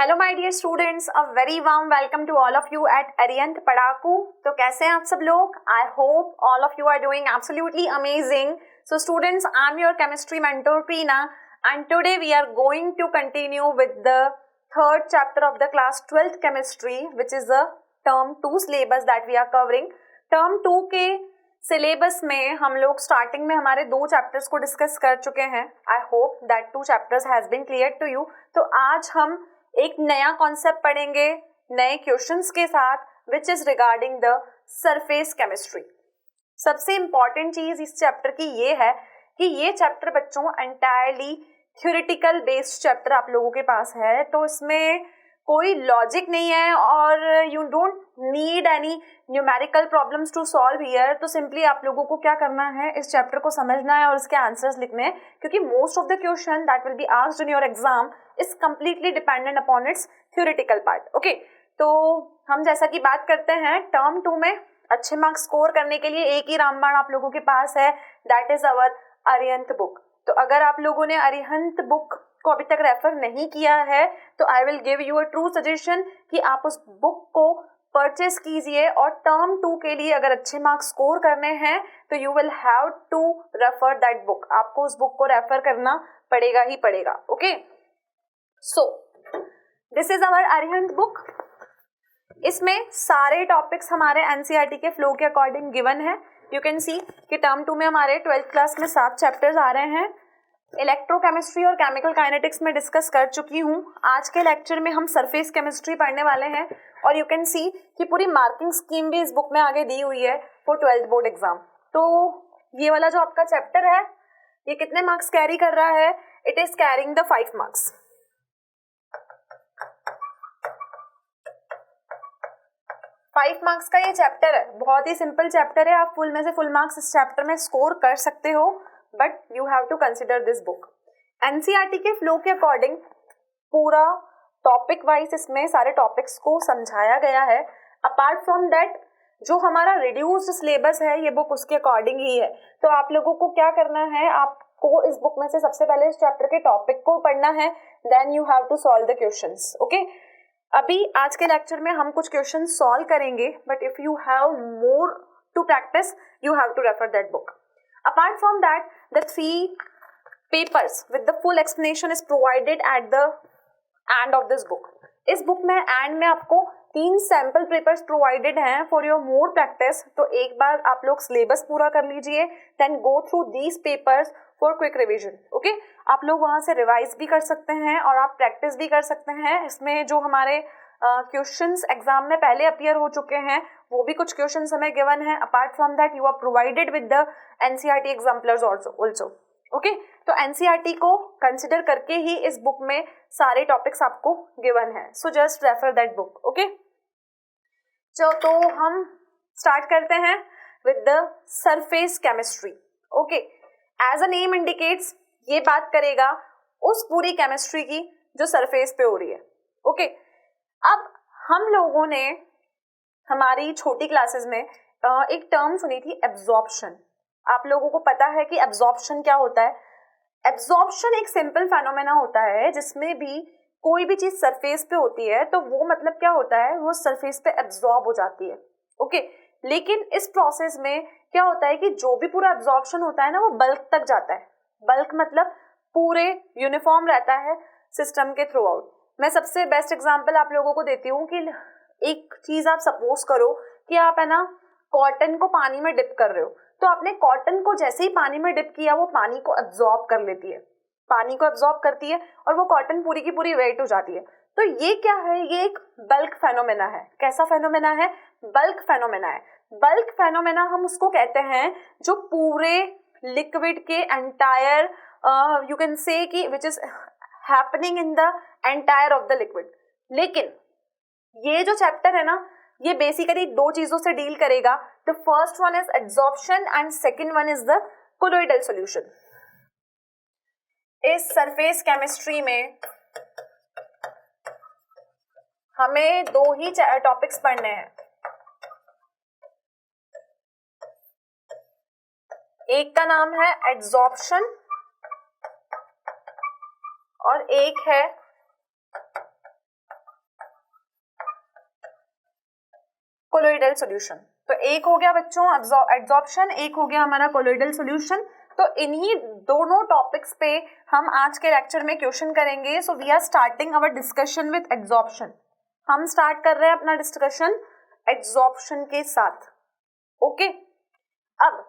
Hello my dear students, a very warm welcome to all of you at Arihant Padhaku. तो कैसे हैं आप सब लोग? I hope all of you are doing absolutely amazing. So students, I am your chemistry mentor Preena and today we are going to continue with the third chapter of the class 12th chemistry which is the term 2 syllabus that we are covering. Term 2 के syllabus में हम लोग starting में हमारे 2 chapters को discuss कर चुके हैं। I hope that 2 chapters has been clear to you. तो आज हम एक नया कॉन्सेप्ट पढ़ेंगे नए क्वेश्चंस के साथ which is regarding the surface chemistry. सबसे इंपॉर्टेंट चीज इस चैप्टर की ये है कि ये चैप्टर बच्चों एंटायरली थ्योरेटिकल बेस्ड चैप्टर आप लोगों के पास है, तो इसमें कोई लॉजिक नहीं है और you don't need any numerical problems to solve here. तो सिंपली आप लोगों को क्या करना है, इस चैप्टर को समझना है और इसके आंसर्स लिखने हैं, क्योंकि most of the question that will be asked in your exam is completely dependent upon its theoretical part. Okay, तो हम जैसा कि बात करते हैं टर्म 2 में अच्छे मार्क्स स्कोर करने के लिए एक ही रामबाण आप लोगों के पास है, that is our Arihant book. तो अगर आप लोगों ने अरिहंत बुक को अभी तक रेफर नहीं किया है तो I will give you a true suggestion कि आप उस बुक को परचेस कीजिए और टर्म 2 के लिए अगर अच्छे मार्क्स स्कोर करने हैं तो you will have to refer that book. आपको उस बुक को रेफर करना पड़ेगा ही पड़ेगा। Okay, so this is our Arihant book. इसमें सारे टॉपिक्स हमारे एनसीईआरटी के फ्लो के अकॉर्डिंग गिवन है। यू कैन सी कि टर्म 2 में हमारे 12th क्लास में 7 चैप्टर्स आ रहे हैं। इलेक्ट्रोकेमिस्ट्री और केमिकल काइनेटिक्स में डिस्कस कर चुकी हूँ। आज के लेक्चर में हम सरफेस केमिस्ट्री पढ़ने वाले हैं और यू कैन सी कि पूरी मार्किंग स्कीम भी इस बुक में आगे दी हुई है फॉर 12th बोर्ड एग्जाम। तो ये वाला जो आपका चैप्टर है ये कितने मार्क्स कैरी कर रहा है? It is carrying the 5 marks. 5 marks का ये चैप्टर है, बहुत ही सिंपल चैप्टर है। आप फुल में से फुल मार्क्स इस चैप्टर में स्कोर कर सकते हो, but you have to consider this book. NCERT के फ्लो के अकॉर्डिंग पूरा टॉपिक वाइज इसमें सारे टॉपिक्स को समझाया गया है। अपार्ट फ्रॉम दैट जो हमारा रिड्यूस्ड सिलेबस है ये बुक उसके अकॉर्डिंग ही है। तो आप लोगों को क्या करना है, आपको इस बुक में से सबसे पहले इस चैप्टर के टॉपिक को पढ़ना है, then you have to solve the questions. Okay, अभी आज के लेक्चर में हम कुछ क्वेश्चन सॉल्व करेंगे, but if you have more to practice you have to refer that book. Apart from that, the 3 papers with the full explanation is provided at the end of this book. इस book में end में आपको 3 sample papers provided हैं for your more practice. तो एक बार आप लोग सिलेबस पूरा कर लीजिए, then go through these papers for quick revision. Okay, आप लोग वहाँ से रिवाइज भी कर सकते हैं और आप प्रैक्टिस भी कर सकते हैं। इसमें जो हमारे क्वेश्चंस एग्जाम में पहले अपीयर हो चुके हैं वो भी कुछ क्वेश्चंस हमें गिवन है। Apart from that you are provided with the NCERT exemplars also. Okay, तो एनसीईआरटी को कंसिडर करके ही इस बुक में सारे टॉपिक्स आपको गिवन है। So just refer that book. Okay, तो हम स्टार्ट करते हैं with the surface chemistry. Okay, as a name indicates ये बात करेगा उस पूरी केमिस्ट्री की जो सरफेस पे हो रही है। ओके, अब हम लोगों ने हमारी छोटी क्लासेस में एक टर्म सुनी थी, एब्जॉर्प्शन। आप लोगों को पता है कि एब्जॉर्प्शन क्या होता है? एब्जॉर्प्शन एक सिंपल फेनोमेना होता है जिसमें भी कोई भी चीज सरफेस पे होती है तो वो मतलब क्या होता है, वो सरफेस पे एब्जॉर्ब हो जाती है। ओके, लेकिन इस प्रोसेस में क्या होता है कि जो भी पूरा एब्जॉर्प्शन होता है ना वो बल्क तक जाता है। बल्क मतलब पूरे यूनिफॉर्म रहता है सिस्टम के थ्रू आउट। मैं सबसे बेस्ट एग्जांपल आप लोगों को देती हूँ कि एक चीज आप सपोज करो कि आप है ना कॉटन को पानी में डिप कर रहे हो, तो आपने कॉटन को जैसे ही पानी में डिप किया वो पानी को एब्जॉर्ब कर लेती है, पानी को एब्जॉर्ब करती है और वो कॉटन पूरी की पूरी वेट हो जाती है। तो ये क्या है, ये एक बल्क फेनोमेना है। कैसा फेनोमेना है? बल्क फेनोमेना है। बल्क फेनोमेना हम उसको कहते हैं जो पूरे लिक्विड के एंटायर यू कैन से कि which is happening in the entire of the liquid. लेकिन ये जो चैप्टर है ना ये बेसिकली 2 चीजों से डील करेगा। The first one is absorption and second one is the colloidal solution. इस सरफेस केमिस्ट्री में हमें 2 ही टॉपिक्स पढ़ने हैं। एक का नाम है एब्जॉर्प्शन और एक है कोलोइडल सॉल्यूशन। तो एक हो गया बच्चों एब्जॉर्प्शन, एक हो गया हमारा कोलोइडल सॉल्यूशन। तो इन्हीं दोनों टॉपिक्स पे हम आज के लेक्चर में क्वेश्चन करेंगे। So we are starting our discussion with absorption. हम स्टार्ट कर रहे हैं अपना डिस्कशन एब्जॉर्प्शन के साथ। ओके अब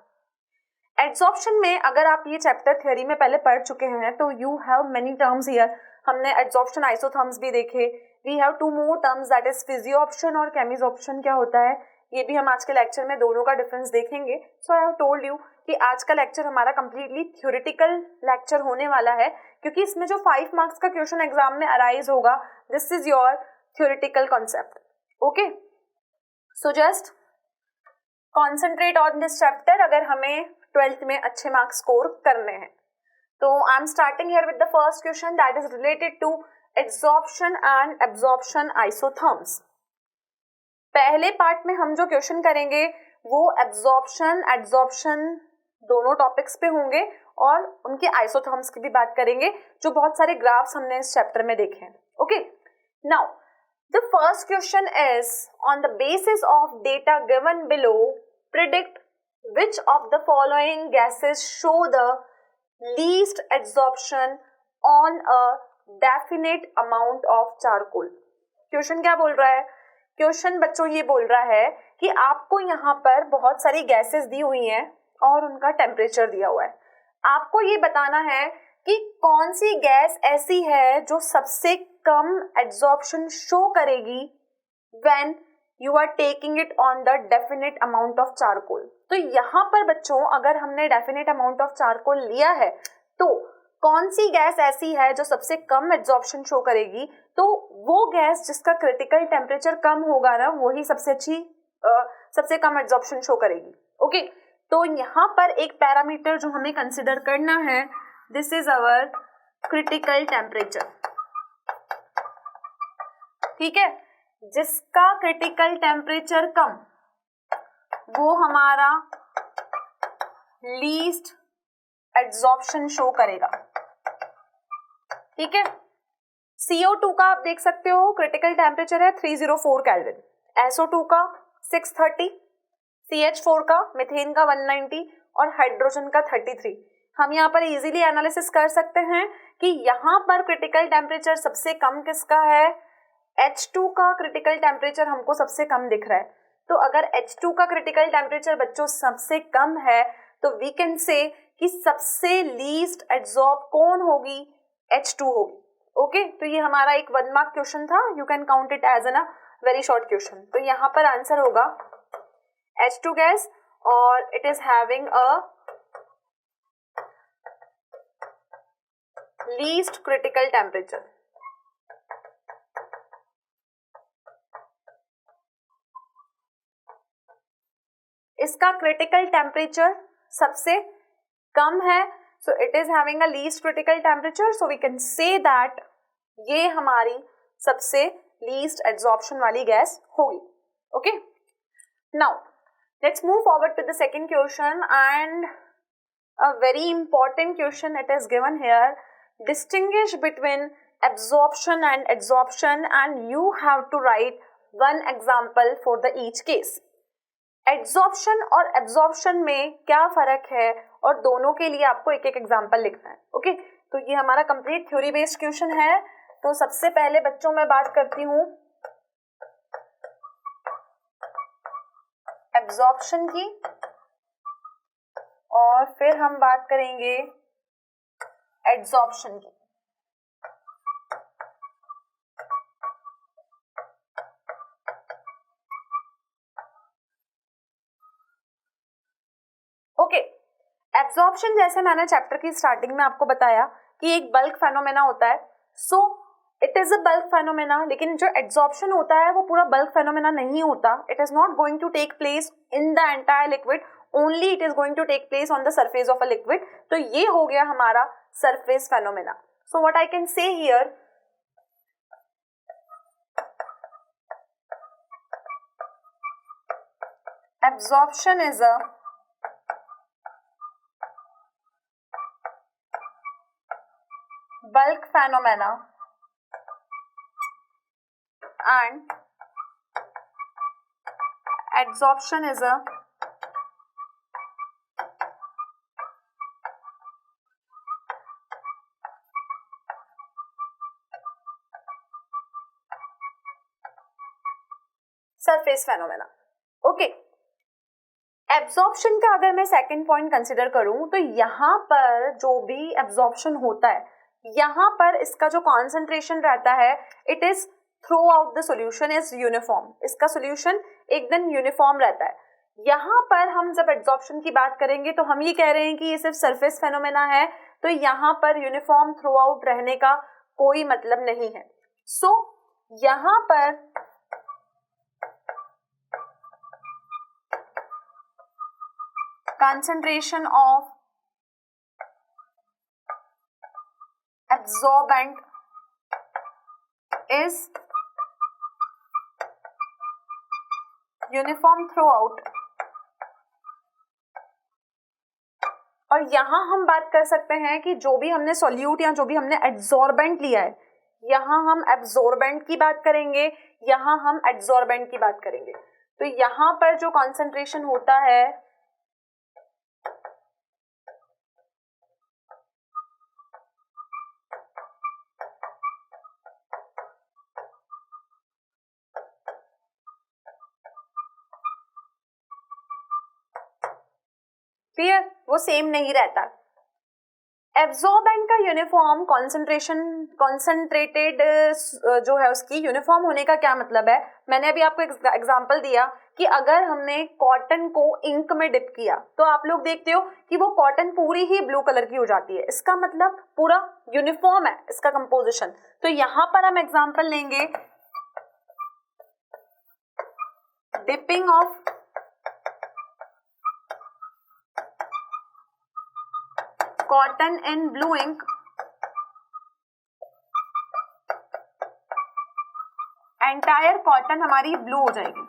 एब्जॉर्प्शन में अगर आप ये चैप्टर थ्योरी में पहले पढ़ चुके हैं तो you have many terms here. हमने एब्जॉर्प्शन आइसोथर्म्स भी देखे। We have two more terms that is physisorption और केमिजोप्शन क्या होता है, ये भी हम आज के लेक्चर में दोनों का डिफरेंस देखेंगे। सो आई हैव टोल्ड यू कि आज का लेक्चर हमारा कंप्लीटली थ्योरेटिकल लेक्चर होने वाला है, क्योंकि इसमें जो 5 मार्क्स का क्वेश्चन एग्जाम में अराइज होगा, this is your theoretical concept. Okay, so just concentrate on this chapter अगर हमें 12th में अच्छे मार्क्स स्कोर करने हैं। तो I am starting here with the first question that is related to absorption and absorption isotherms. पहले part में हम जो क्वेश्चन करेंगे वो एब्जॉर्प्शन एड्जॉर्प्शन दोनों टॉपिक्स पे होंगे और उनके आइसोथर्म्स की भी बात करेंगे, जो बहुत सारे ग्राफ्स हमने इस चैप्टर में देखे हैं। Okay, now the first question is on the basis of data given below predict which of the following gases show the least absorption on a definite amount of charcoal। Question क्या बोल रहा है? Question बच्चों ये बोल रहा है कि आपको यहाँ पर बहुत सारी गैसेस दी हुई हैं और उनका टेम्परेचर दिया हुआ है। आपको ये बताना है कि कौन सी गैस ऐसी है जो सबसे कम एब्जॉर्प्शन शो करेगी when you are taking it on the definite amount of charcoal. तो यहाँ पर बच्चों अगर हमने डेफिनेट अमाउंट ऑफ चारकोल लिया है तो कौन सी गैस ऐसी है जो सबसे कम एब्जॉर्प्शन शो करेगी, तो वो गैस जिसका क्रिटिकल टेम्परेचर कम होगा ना, वही सबसे कम एब्जॉर्प्शन शो करेगी। ओके, तो यहाँ पर एक पैरामीटर जो हमें कंसिडर करना है, this is our critical temperature. ठीक है, जिसका क्रिटिकल टेम्परेचर कम वो हमारा लीस्ट एब्जॉर्प्शन शो करेगा। ठीक है, CO2 का आप देख सकते हो क्रिटिकल टेम्परेचर है 304 केल्विन, SO2 का 630, CH4 का, मीथेन का 190 और हाइड्रोजन का 33। हम यहाँ पर इजीली एनालिसिस कर सकते हैं कि यहाँ पर क्रिटिकल टेम्परेचर सबसे कम किसका है? H2 का क्रिटिकल टेम्परेचर हमको सबसे कम दिख रहा है। तो अगर H2 का क्रिटिकल टेम्परेचर बच्चों सबसे कम है तो वी कैन से कि सबसे लीस्ट एब्जॉर्ब कौन होगी? H2 होगी। ओके, तो ये हमारा एक 1 मार्क क्वेश्चन था, you can count it as an very short question. तो यहाँ पर आंसर होगा H2 गैस और it is having a least critical temperature. इसका क्रिटिकल टेम्परेचर सबसे कम है, so it is having a least critical temperature, so we can say that ये हमारी सबसे लीस्ट एब्जॉर्प्शन वाली गैस होगी। Okay, now let's move forward to the second question and a very important question it is given here. Distinguish between absorption and adsorption and you have to write one example for the each case. Adsorption और absorption में क्या फर्क है और दोनों के लिए आपको एक एक एग्जांपल लिखना है। ओके, तो ये हमारा कंप्लीट थ्योरी बेस्ड क्वेश्चन है। तो सबसे पहले बच्चों मैं बात करती हूँ एब्जॉर्प्शन की और फिर हम बात करेंगे एड्जॉर्प्शन की। ओके, एब्जॉर्प्शन जैसे मैंने चैप्टर की स्टार्टिंग में आपको बताया कि एक बल्क फेनोमेना होता है, so it is a bulk phenomena. लेकिन जो एब्जॉर्प्शन होता है वो पूरा बल्क फेनोमेना नहीं होता। It is not going to take place in the entire liquid, only it is going to take place on the surface of a liquid. तो ये हो गया हमारा surface phenomena. So what I can say here, absorption is a bulk phenomena and adsorption is a surface phenomena. Okay, absorption का अगर मैं second point consider करूं तो यहाँ पर जो भी एब्जॉर्प्शन होता है, यहाँ पर इसका जो कॉन्सेंट्रेशन रहता है, it is through out the solution is uniform. इसका सोल्यूशन एकदम यूनिफॉर्म रहता है. यहाँ पर हम जब एब्जॉर्प्शन की बात करेंगे तो हम ये कह रहे हैं कि ये सिर्फ सरफेस फेनोमेना है, तो यहाँ पर यूनिफॉर्म थ्रू आउट रहने का कोई मतलब नहीं है. सो यहाँ पर concentration of absorbent is uniform throughout. और यहाँ हम बात कर सकते हैं कि जो भी हमने सॉल्यूट या जो भी हमने एड्सॉर्बेंट लिया है, यहाँ हम एब्सॉर्बेंट की बात करेंगे, यहाँ हम एड्सॉर्बेंट की बात करेंगे. तो यहाँ पर जो कॉन्सेंट्रेशन होता है क्लियर, वो सेम नहीं रहता. एब्सॉर्बेंट का यूनिफॉर्म कॉन्सेंट्रेशन, कॉन्सेंट्रेटेड जो है उसकी यूनिफॉर्म होने का क्या मतलब है, मैंने अभी आपको एग्जांपल दिया कि अगर हमने कॉटन को इंक में डिप किया तो आप लोग देखते हो कि वो कॉटन पूरी ही ब्लू कलर की हो जाती है. इसका मतलब पूरा यूनिफॉर्म है इसका कंपोजिशन. तो यहाँ पर हम एग्जांपल लेंगे dipping of cotton in blue ink entire cotton हमारी ब्लू हो जाएगी.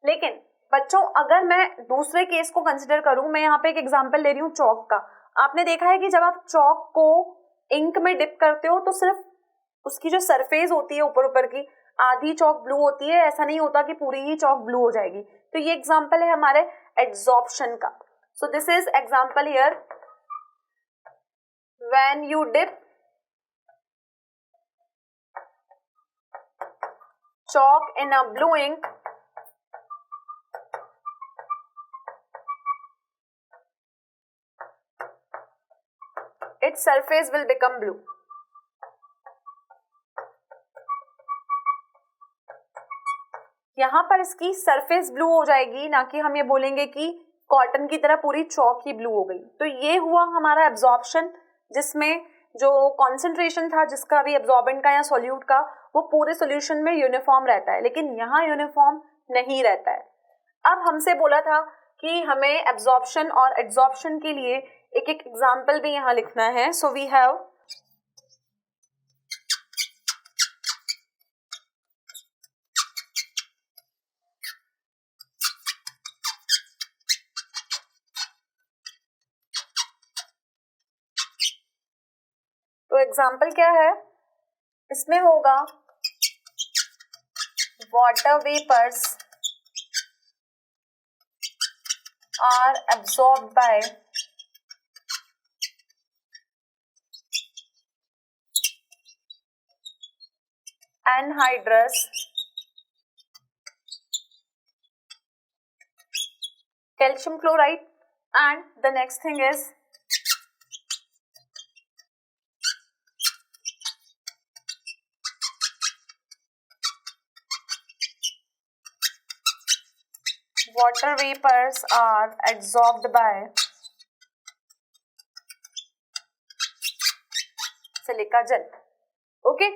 लेकिन बच्चों अगर मैं दूसरे केस को कंसिडर करूं, मैं यहाँ पे एक एग्जांपल ले रही हूँ चौक का. आपने देखा है कि जब आप चौक को इंक में डिप करते हो तो सिर्फ उसकी जो सरफेस होती है ऊपर ऊपर की, आधी चौक ब्लू होती है, ऐसा नहीं होता कि पूरी ही चौक ब्लू हो जाएगी. तो ये एग्जांपल है हमारे एड्सॉर्प्शन का. So this is example here, when you dip chalk in a blue ink, its surface will become blue. यहाँ पर इसकी सरफेस ब्लू हो जाएगी, ना कि हम ये बोलेंगे कि कॉटन की तरह पूरी चौक ही ब्लू हो गई. तो ये हुआ हमारा एब्जॉर्प्शन, जिसमें जो कॉन्सेंट्रेशन था जिसका भी एब्जॉर्बेंट का या सॉल्यूट का, वो पूरे सॉल्यूशन में यूनिफॉर्म रहता है, लेकिन यहाँ यूनिफॉर्म नहीं रहता है. अब हमसे बोला था कि हमें एब्जॉर्प्शन और एड्सॉर्प्शन के लिए एक एक एग्जाम्पल भी यहाँ लिखना है. सो वी हैव तो एग्जाम्पल क्या है, इसमें होगा water vapours are absorbed by anhydrous calcium chloride, and the next thing is water vapors are adsorbed by silica gel. Okay,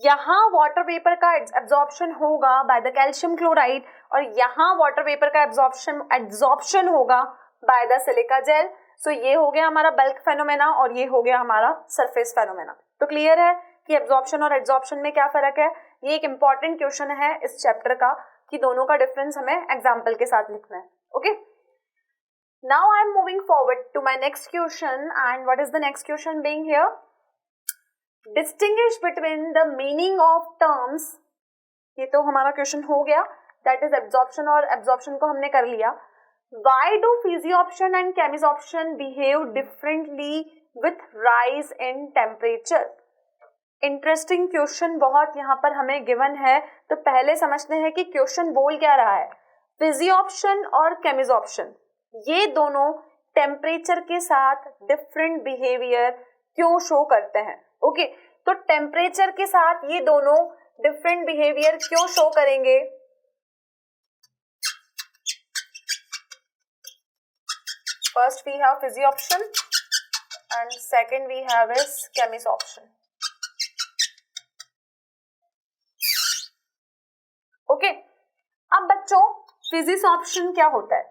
यहाँ वाटर वेपर का एब्जॉर्प्शन होगा बाय द कैल्शियम क्लोराइड, और यहाँ वाटर वेपर का एब्जॉर्प्शन होगा by the silica gel. सो ये हो गया हमारा बल्क फेनोमेना और ये हो गया हमारा सरफेस फेनोमेना. तो क्लियर है कि एब्जॉर्प्शन और एड्सॉर्प्शन में क्या फर्क है. ये एक इंपॉर्टेंट क्वेश्चन है इस चैप्टर का कि दोनों का डिफरेंस हमें एग्जाम्पल के साथ लिखना है. Okay, now I am moving forward to my next question, and what is the next question being here. Distinguish between the meaning of terms, ये तो हमारा क्वेश्चन हो गया, दैट इज एब्जॉर्प्शन, और एब्जॉर्प्शन को हमने कर लिया. Why do physioption and chemisorption behave differently with rise in temperature? Interesting question बहुत यहाँ पर हमें गिवन है. तो पहले समझते हैं कि क्वेश्चन बोल क्या रहा है. फिजियोप्शन और केमिजोप्शन ये दोनों टेम्परेचर के साथ डिफरेंट बिहेवियर क्यों शो करते हैं. ओके, तो टेम्परेचर के साथ ये दोनों डिफरेंट बिहेवियर क्यों शो करेंगे. First we have physioption and second we have is chemisorption. Okay, अब बच्चों फिजिसॉप्शन क्या होता है.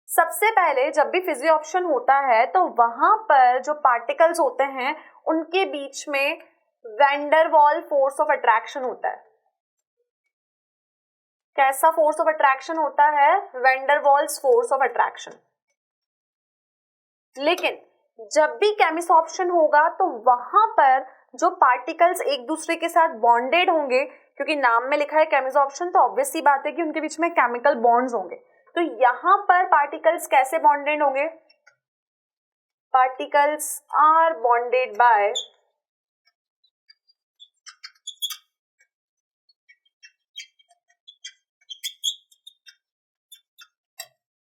सबसे पहले जब भी फिजियोप्शन होता है तो वहां पर जो पार्टिकल्स होते हैं उनके बीच में वैंडरवॉल फोर्स ऑफ अट्रैक्शन होता है. कैसा फोर्स ऑफ अट्रैक्शन होता है? वैंडरवॉल्स फोर्स ऑफ अट्रैक्शन. लेकिन जब भी केमिसॉप्शन होगा तो वहां पर जो पार्टिकल्स एक दूसरे के साथ बॉन्डेड होंगे, क्योंकि नाम में लिखा है केमिसॉप्शन, तो ऑब्वियस सी बात है कि उनके बीच में केमिकल बॉन्ड्स होंगे. तो यहां पर पार्टिकल्स कैसे बॉन्डेड होंगे? Particles are bonded by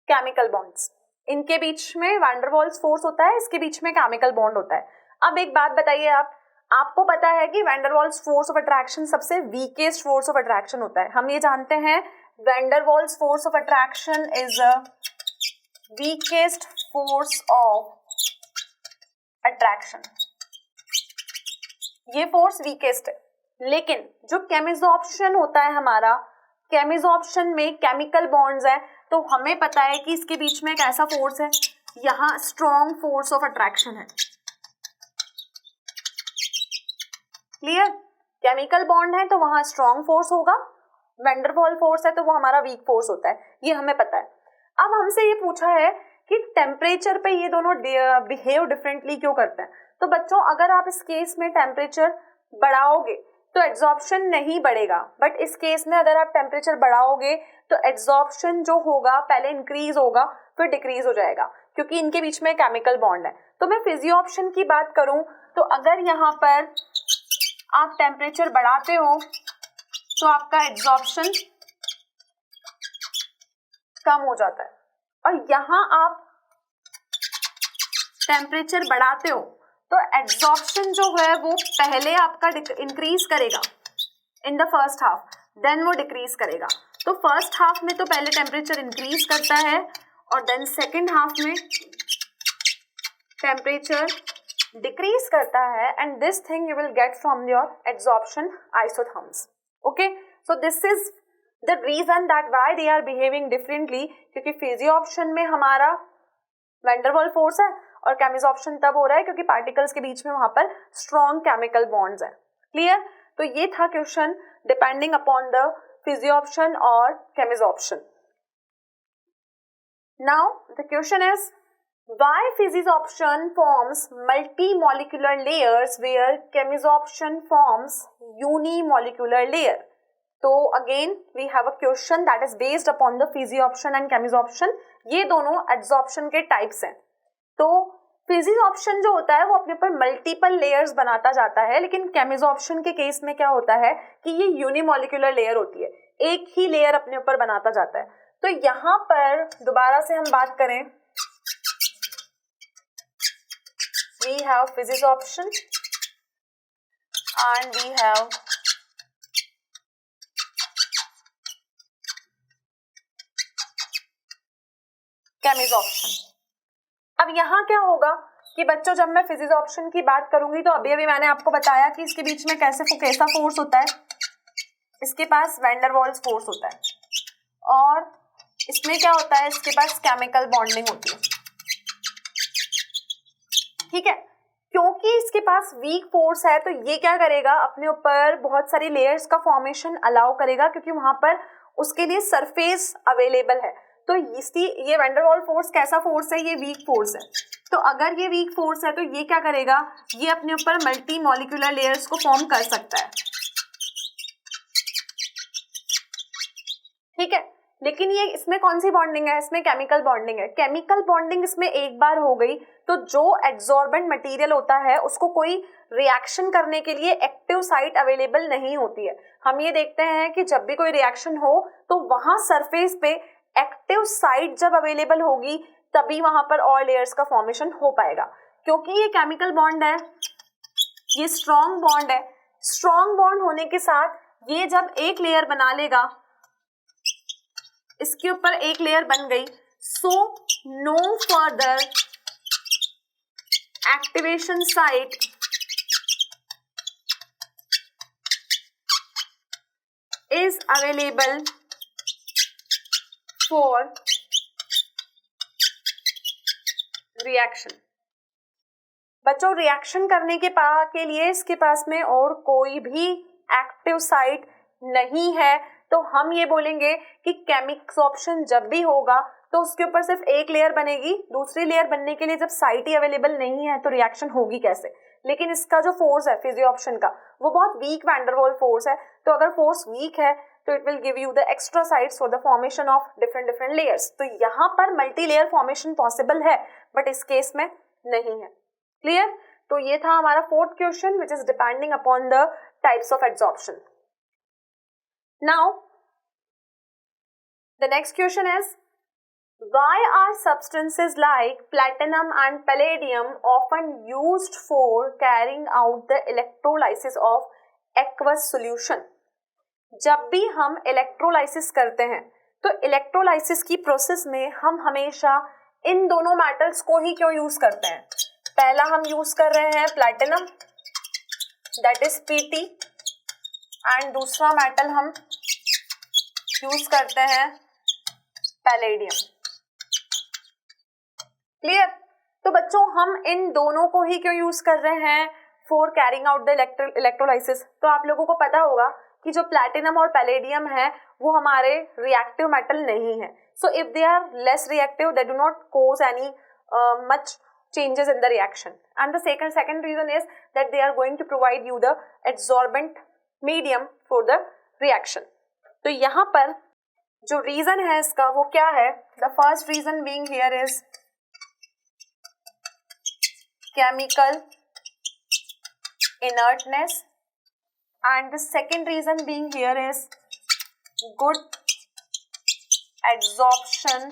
chemical bonds. इनके बीच में वैंडरवॉल्स फोर्स होता है, इसके बीच में केमिकल बॉन्ड होता है. अब एक बात बताइए, आपको पता है कि वैंडरवॉल्स फोर्स ऑफ अट्रैक्शन सबसे वीकेस्ट फोर्स ऑफ अट्रैक्शन होता है. हम ये जानते हैं वैंडरवॉल्स force of attraction is a weakest force of attraction. ये फोर्स वीकेस्ट है. लेकिन जो केमिसॉप्शन होता है हमारा, केमिसॉप्शन में केमिकल बॉन्ड्स है, तो हमें पता है कि इसके बीच में एक ऐसा फोर्स है, यहां स्ट्रॉन्ग फोर्स ऑफ अट्रैक्शन है. क्लियर? केमिकल बॉन्ड है तो वहां स्ट्रॉन्ग फोर्स होगा, वैंडरवॉल फोर्स है तो वो हमारा वीक फोर्स होता है, ये हमें पता है. अब हमसे ये पूछा है कि टेम्परेचर पे ये दोनों बिहेव डिफरेंटली क्यों करते हैं. तो बच्चों अगर आप इस केस में टेम्परेचर बढ़ाओगे तो एब्जॉर्प्शन नहीं बढ़ेगा, बट इस केस में अगर आप टेम्परेचर बढ़ाओगे तो एब्जॉर्प्शन जो होगा पहले इंक्रीज होगा फिर डिक्रीज हो जाएगा, क्योंकि इनके बीच में केमिकल बॉन्ड है. तो मैं फिजियोप्शन की बात करूं तो अगर यहाँ पर आप टेम्परेचर बढ़ाते हो तो आपका एब्जॉर्प्शन कम हो जाता है, और यहाँ आप टेम्परेचर बढ़ाते हो तो एब्जॉर्प्शन जो है वो पहले आपका इंक्रीज करेगा in the first half, then वो डिक्रीज करेगा. तो फर्स्ट हाफ में तो पहले टेम्परेचर इंक्रीज करता है और देन सेकेंड हाफ में टेम्परेचर डिक्रीज करता है, and this thing you will get from your absorption isotherms. Okay, so this is the reason that why they are behaving differently, क्योंकि फिजियोप्शन में हमारा वैंडरवॉल फोर्स है और केमिसॉप्शन तब हो रहा है क्योंकि पार्टिकल्स के बीच में वहां पर स्ट्रॉन्ग केमिकल बॉन्ड्स हैं. क्लियर? तो ये था question depending upon the physisorption और chemisorption. Now the question is why physisorption forms multi-molecular layers where chemisoption forms unimolecular layer. तो again we have a question that is based upon the physioption and chemisoption. ये दोनों adsorption के types हैं. तो फिजिसॉप्शन जो होता है वो अपने ऊपर मल्टीपल लेयर्स बनाता जाता है, लेकिन केमिसॉप्शन के केस में क्या होता है कि ये यूनिमोलिकुलर लेयर होती है, एक ही लेयर अपने ऊपर बनाता जाता है. तो यहाँ पर दोबारा से हम बात करें, we have फिजिसॉप्शन and we have केमिसॉप्शन. अब यहाँ क्या होगा कि बच्चों जब मैं फिजिसॉप्शन की बात करूंगी तो अभी अभी मैंने आपको बताया कि इसके बीच में कैसा फोर्स होता है, इसके पास वैंडरवॉल्स फोर्स होता है, और इसमें क्या होता है, इसके पास केमिकल बॉन्डिंग होती है. ठीक है, क्योंकि इसके पास वीक फोर्स है तो ये क्या करेगा, अपने ऊपर बहुत सारी लेयर्स का फॉर्मेशन अलाउ करेगा, क्योंकि वहां पर उसके लिए सरफेस अवेलेबल है. तो ये वैन डर वाल फोर्स कैसा फोर्स है, ये वीक फोर्स है। तो अगर ये वीक फोर्स है तो ये क्या करेगा, ये अपने ऊपर मल्टी मॉलिक्यूलर लेयर्स को फॉर्म कर सकता है, ठीक है। लेकिन ये इसमें कौन सी बॉन्डिंग है, इसमें केमिकल बॉन्डिंग है। केमिकल बॉन्डिंग इसमें एक बार हो गई तो जो एड्सॉर्बेंट मटेरियल होता है उसको कोई रिएक्शन करने के लिए एक्टिव साइट अवेलेबल नहीं होती है। हम ये देखते हैं कि जब भी कोई रिएक्शन हो तो वहां सरफेस पे एक्टिव साइट जब अवेलेबल होगी तभी वहां पर और लेयर्स का फॉर्मेशन हो पाएगा। क्योंकि ये केमिकल बॉन्ड है, ये स्ट्रॉन्ग बॉन्ड है, स्ट्रॉन्ग बॉन्ड होने के साथ ये जब एक लेयर बना लेगा, इसके ऊपर एक लेयर बन गई, so no further activation site is available for reaction। बच्चों रिएक्शन करने के लिए इसके पास में और कोई भी एक्टिव साइट नहीं है, तो हम ये बोलेंगे कि केमिकसॉर्प्शन जब भी होगा तो उसके ऊपर सिर्फ एक लेयर बनेगी। दूसरी लेयर बनने के लिए जब साइट ही अवेलेबल नहीं है तो रिएक्शन होगी कैसे। लेकिन इसका जो फोर्स है फिजियोप्शन का वो बहुत वीक वैन डर वाल फोर्स है, तो अगर फोर्स वीक है तो it will give you the extra sides for the formation of different layers. तो यहाँ पर मल्टी लेयर फॉर्मेशन पॉसिबल है बट इस केस में नहीं है। क्लियर? तो ये था हमारा fourth question which is depending upon the types of adsorption. Now the next question is why are substances like platinum and palladium often used for carrying out the electrolysis of aqueous solution? जब भी हम electrolysis करते हैं तो electrolysis की process में हम हमेशा इन दोनों मेटल्स को ही क्यों यूज करते हैं? पहला हम यूज कर रहे हैं platinum, that is Pt, and दूसरा मेटल हम यूज करते हैं पैलेडियम। क्लियर? तो बच्चों हम इन दोनों को ही क्यों यूज कर रहे हैं for carrying out the electrolysis? तो आप लोगों को पता होगा कि जो प्लैटिनम और पैलेडियम है वो हमारे रिएक्टिव मेटल नहीं है। So if they are less reactive they do not cause any much changes in the reaction, and the second reason is that they are going to provide you the adsorbent medium for the reaction। तो यहाँ पर जो reason है इसका वो क्या है? The first reason being here is chemical inertness, and the second reason being here is good adsorption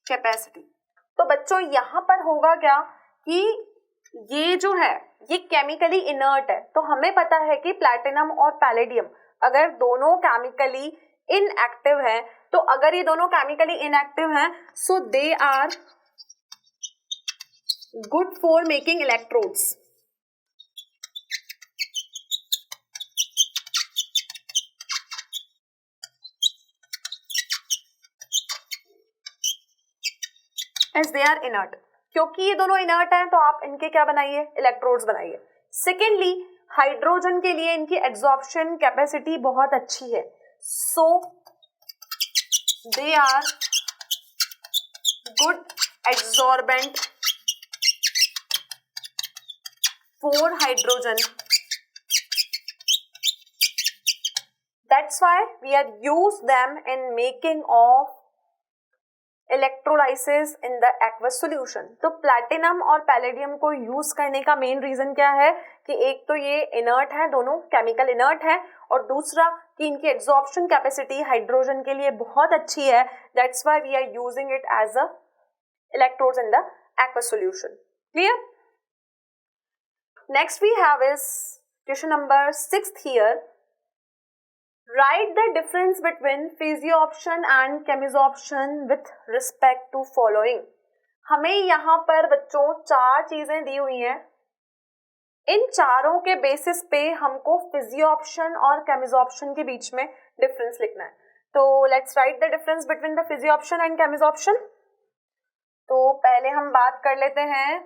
capacity. तो बच्चों यहाँ पर होगा क्या कि ये जो है ये केमिकली इनर्ट है, तो हमें पता है कि प्लैटिनम और पैलेडियम अगर दोनों केमिकली इनएक्टिव हैं, तो अगर ये दोनों केमिकली इनएक्टिव हैं so they are good for making electrodes. As they are inert, क्योंकि ये दोनों इनर्ट हैं तो आप इनके क्या बनाइए? इलेक्ट्रोड्स बनाइए। सेकेंडली हाइड्रोजन के लिए इनकी एड्सॉर्प्शन कैपेसिटी बहुत अच्छी है, so they are good adsorbent for hydrogen. That's why we are use them in making of electrolysis in the aqueous solution. तो प्लैटिनम और पैलेडियम को यूज करने का मेन रीजन क्या है कि एक तो ये इनर्ट है, दोनों केमिकल इनर्ट है, और दूसरा कि इनकी एड्सॉर्प्शन कैपेसिटी हाइड्रोजन के लिए बहुत अच्छी है। That's why we are using it as a electrodes in the aqueous solution. Clear? Next we have is question number 6 here. Write the difference between physioption and chemisorption with respect to following। हमें यहाँ पर बच्चों 4 चीजें दी हुई हैं, इन चारों के basis पे हमको फिजियोप्शन और केमिसॉर्प्शन के बीच में डिफरेंस लिखना है। तो let's write the difference between the physisorption and chemisorption. तो पहले हम बात कर लेते हैं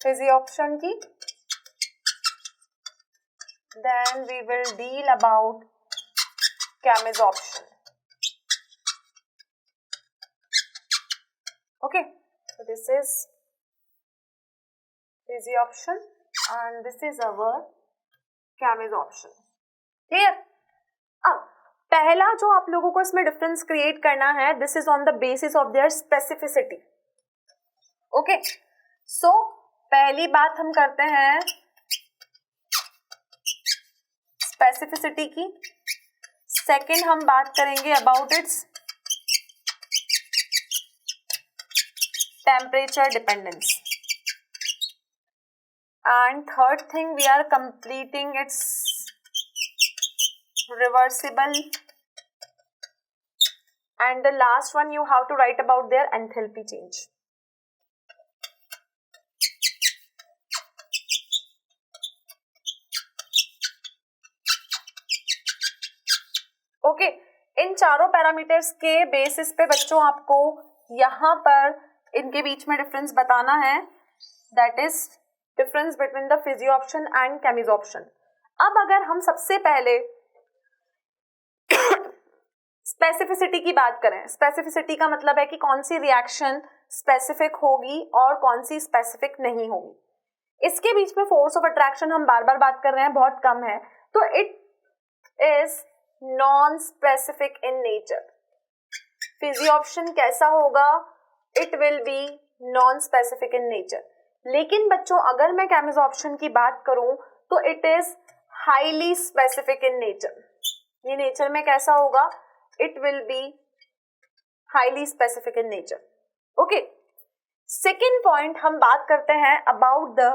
फिजियोप्शन की। then we will deal about chemizoption. Okay, so this is physioption and this is our chemizoption. Clear? अब पहला जो आप लोगों को इसमें डिफरेंस क्रिएट करना है, this is on the basis of their specificity. Okay, so पहली बात हम करते हैं स्पेसिफिसिटी की. सेकंड हम बात करेंगे about its temperature dependence. And third thing, we are completing its reversible, and the last one you have to write about their enthalpy change. Okay, इन चारों पैरामीटर्स के बेसिस पे बच्चों आपको यहाँ पर इनके बीच में डिफरेंस बताना है, that is difference between the physisorption and chemisorption. अब अगर हम सबसे पहले स्पेसिफिसिटी की बात करें, स्पेसिफिसिटी का मतलब है कि कौन सी रिएक्शन स्पेसिफिक होगी और कौन सी स्पेसिफिक नहीं होगी. इसके बीच में फोर्स ऑफ अट्रैक्शन हम बार बार बात कर रहे हैं, बहुत कम है, तो it is non specific in nature. Physisorption कैसा होगा? It will be non specific in nature. लेकिन बच्चों अगर मैं केमिजोप्शन की बात करूं तो it is highly specific in nature. ये नेचर में कैसा होगा? It will be highly specific in nature. Okay, second point हम बात करते हैं about the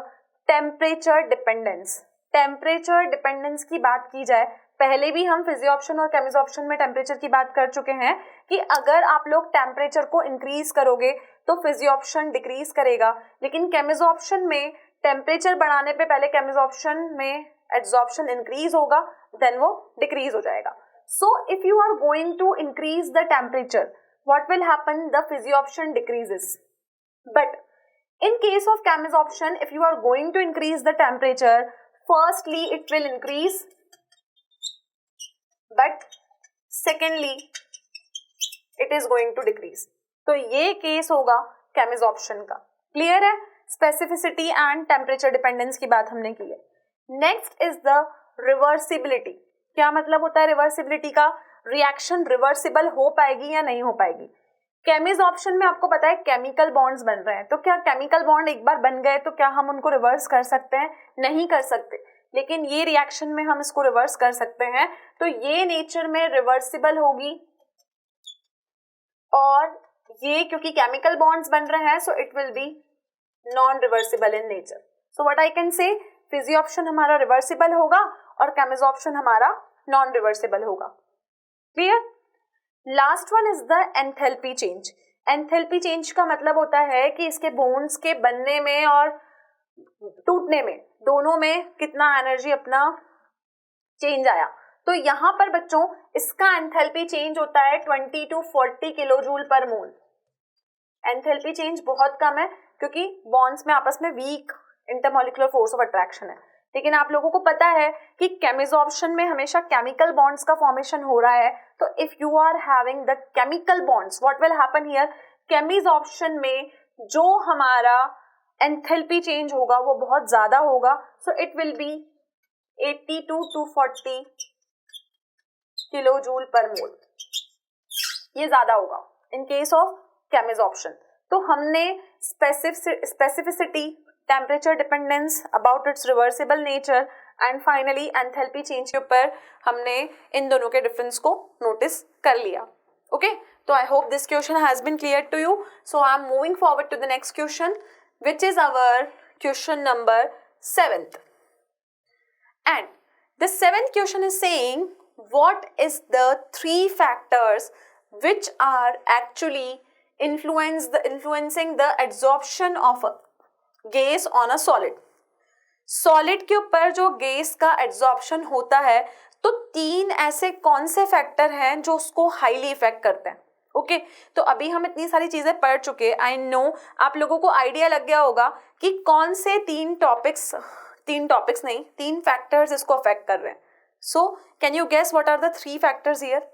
temperature dependence. Temperature dependence की बात की जाए, पहले भी हम फिजियोप्शन और केमिजोप्शन में टेम्परेचर की बात कर चुके हैं कि अगर आप लोग टेम्परेचर को इंक्रीज करोगे तो फिजियोप्शन डिक्रीज करेगा, लेकिन केमिजोप्शन में टेम्परेचर बढ़ाने पे पहले केमिजोप्शन में एड्सॉर्प्शन इंक्रीज होगा, देन वो डिक्रीज हो जाएगा. So if you are going to increase the temperature, what will happen? The physisorption decreases. But in case of chemizoption, if you are going to increase the temperature, firstly it will increase, but secondly it is going to decrease. तो ये case होगा chemizoption का. Clear है? Specificity and temperature dependence की बात हमने की है. Next is the reversibility. क्या मतलब होता है रिवर्सिबिलिटी का? रिएक्शन रिवर्सिबल हो पाएगी या नहीं हो पाएगी. केमिजोप्शन में आपको पता है केमिकल बॉन्ड्स बन रहे हैं, तो क्या केमिकल बॉन्ड एक बार बन गए तो क्या हम उनको रिवर्स कर सकते हैं? नहीं कर सकते. लेकिन ये रिएक्शन में हम इसको रिवर्स कर सकते हैं, तो ये नेचर में रिवर्सिबल होगी, और ये क्योंकि केमिकल बॉन्ड्स बन रहे हैं, so it will be non reversible in nature. So what I can say, physisorption हमारा रिवर्सिबल होगा और केमिजोप्शन हमारा नॉन रिवर्सिबल होगा. Clear? Last one is the enthalpy change. Enthalpy change का मतलब होता है कि इसके बोन्स के बनने में और टूटने में दोनों में कितना एनर्जी अपना चेंज आया. तो यहाँ पर बच्चों इसका एंथैल्पी चेंज होता है 20 to 40 kilojoule per mole. Enthalpy change बहुत कम है क्योंकि बॉन्ड्स में आपस में weak intermolecular force of attraction है. लेकिन आप लोगों को पता है कि केमिजोप्शन में हमेशा केमिकल बॉन्ड्स का फॉर्मेशन हो रहा है. तो if you are having the chemical bonds, what will happen here? Chemisorption में जो हमारा एंथैल्पी चेंज होगा वो बहुत ज्यादा होगा. So it will be 82 to 40 kilojoule per mole. ये ज्यादा होगा इन केस ऑफ केमिजोप्शन. तो हमने specificity, temperature dependence, about it's reversible nature and finally enthalpy change के ऊपर हमने इन दोनों के डिफरेंस को नोटिस कर लिया. ओके, तो I hope this question has been clear to you. So I am moving forward to the next question, which is our question number 7th. And the 7th question is saying, what is the 3 factors which are actually influencing the adsorption of a gas on a solid? Solid के ऊपर जो gas का adsorption होता है, तो 3 ऐसे कौन से फैक्टर हैं जो उसको हाईली इफेक्ट करते हैं. ओके, तो अभी हम इतनी सारी चीजें पढ़ चुके. आई नो आप लोगों को आइडिया लग गया होगा कि कौन से 3 टॉपिक्स 3 टॉपिक्स नहीं, 3 फैक्टर्स इसको अफेक्ट कर रहे हैं. So can you guess what are the 3 factors here?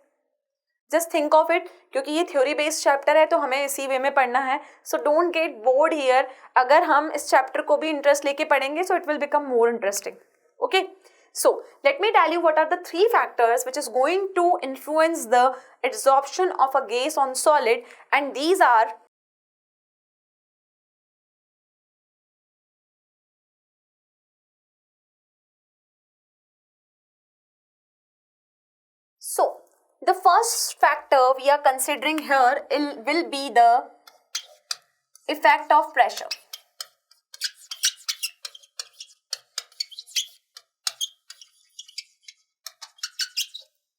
Just think of it, क्योंकि ये थ्योरी बेस्ड चैप्टर है तो हमें इसी वे में पढ़ना है. So don't get bored here. अगर हम इस चैप्टर को भी इंटरेस्ट लेके पढ़ेंगे सो it will become more interesting. Okay, so let me tell you what are the 3 factors which is going to influence the adsorption of a gas on solid, and these are so the first factor we are considering here will be the effect of pressure.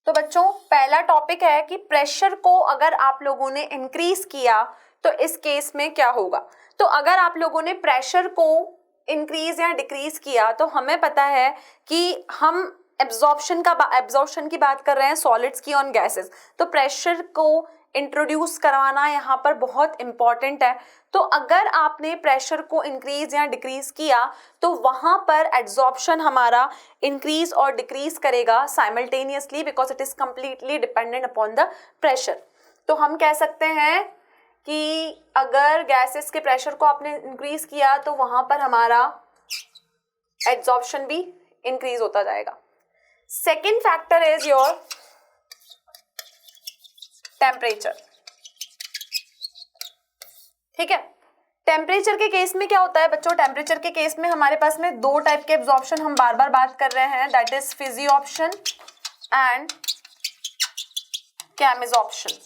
तो बच्चों पहला topic है कि pressure को अगर आप लोगों ने इंक्रीज किया तो इस केस में क्या होगा. तो अगर आप लोगों ने प्रेशर को इंक्रीज या डिक्रीज किया तो हमें पता है कि हम एब्जॉर्प्शन की बात कर रहे हैं सॉलिड्स की ऑन गैसेस. तो प्रेशर को इंट्रोड्यूस करवाना यहाँ पर बहुत इंपॉर्टेंट है. तो अगर आपने प्रेशर को इंक्रीज या डिक्रीज किया तो वहाँ पर एड्सॉर्प्शन हमारा इंक्रीज और डिक्रीज करेगा simultaneously, because it is completely dependent upon the pressure. तो हम कह सकते हैं कि अगर गैसेस के प्रेशर को आपने इंक्रीज किया तो वहाँ पर हमारा एड्सॉर्प्शन भी इंक्रीज होता जाएगा. Second factor is your temperature. ठीक है, टेम्परेचर के केस में क्या होता है बच्चों? टेम्परेचर के केस में हमारे पास में 2 टाइप के एब्जॉर्प्शन हम बार बार बात कर रहे हैं, दैट इज फिजियोप्शन एंड केमिजॉर्प्शन.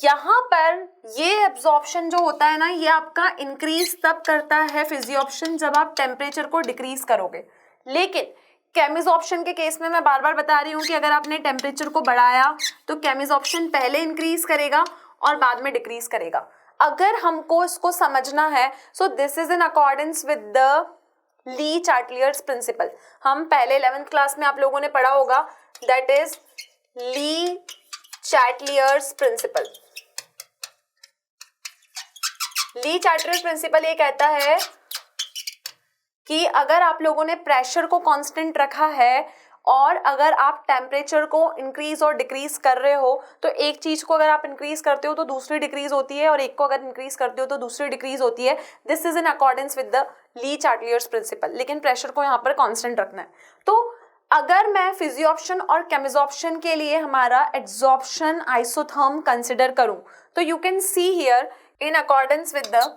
यहां पर ये एब्जॉर्प्शन जो होता है ना, ये आपका इंक्रीज तब करता है फिजियोप्शन जब आप टेम्परेचर को डिक्रीज करोगे. लेकिन केमिजॉर्प्शन के केस में मैं बार बार बता रही हूँ कि अगर आपने टेम्परेचर को बढ़ाया तो केमिजॉर्प्शन पहले इंक्रीज करेगा और बाद में डिक्रीज करेगा. अगर हमको इसको समझना है so this is in accordance with the Le Chatelier's principle. हम पहले 11th क्लास में आप लोगों ने पढ़ा होगा, that is Le Chatelier's principle. Le Chatelier's principle ये कहता है कि अगर आप लोगों ने प्रेशर को कांस्टेंट रखा है और अगर आप टेम्परेचर को इंक्रीज और डिक्रीज कर रहे हो तो एक चीज को अगर आप इंक्रीज करते हो तो दूसरी डिक्रीज होती है और एक को अगर इंक्रीज करते हो तो दूसरी डिक्रीज होती है. This is in accordance with the Le Chatelier's principle. लेकिन प्रेशर को यहाँ पर कांस्टेंट रखना है. तो अगर मैं फिजियोप्शन और केमिजॉर्प्शन के लिए हमारा एड्सॉर्प्शन आइसोथर्म कंसिडर करूं तो you can see here in accordance with the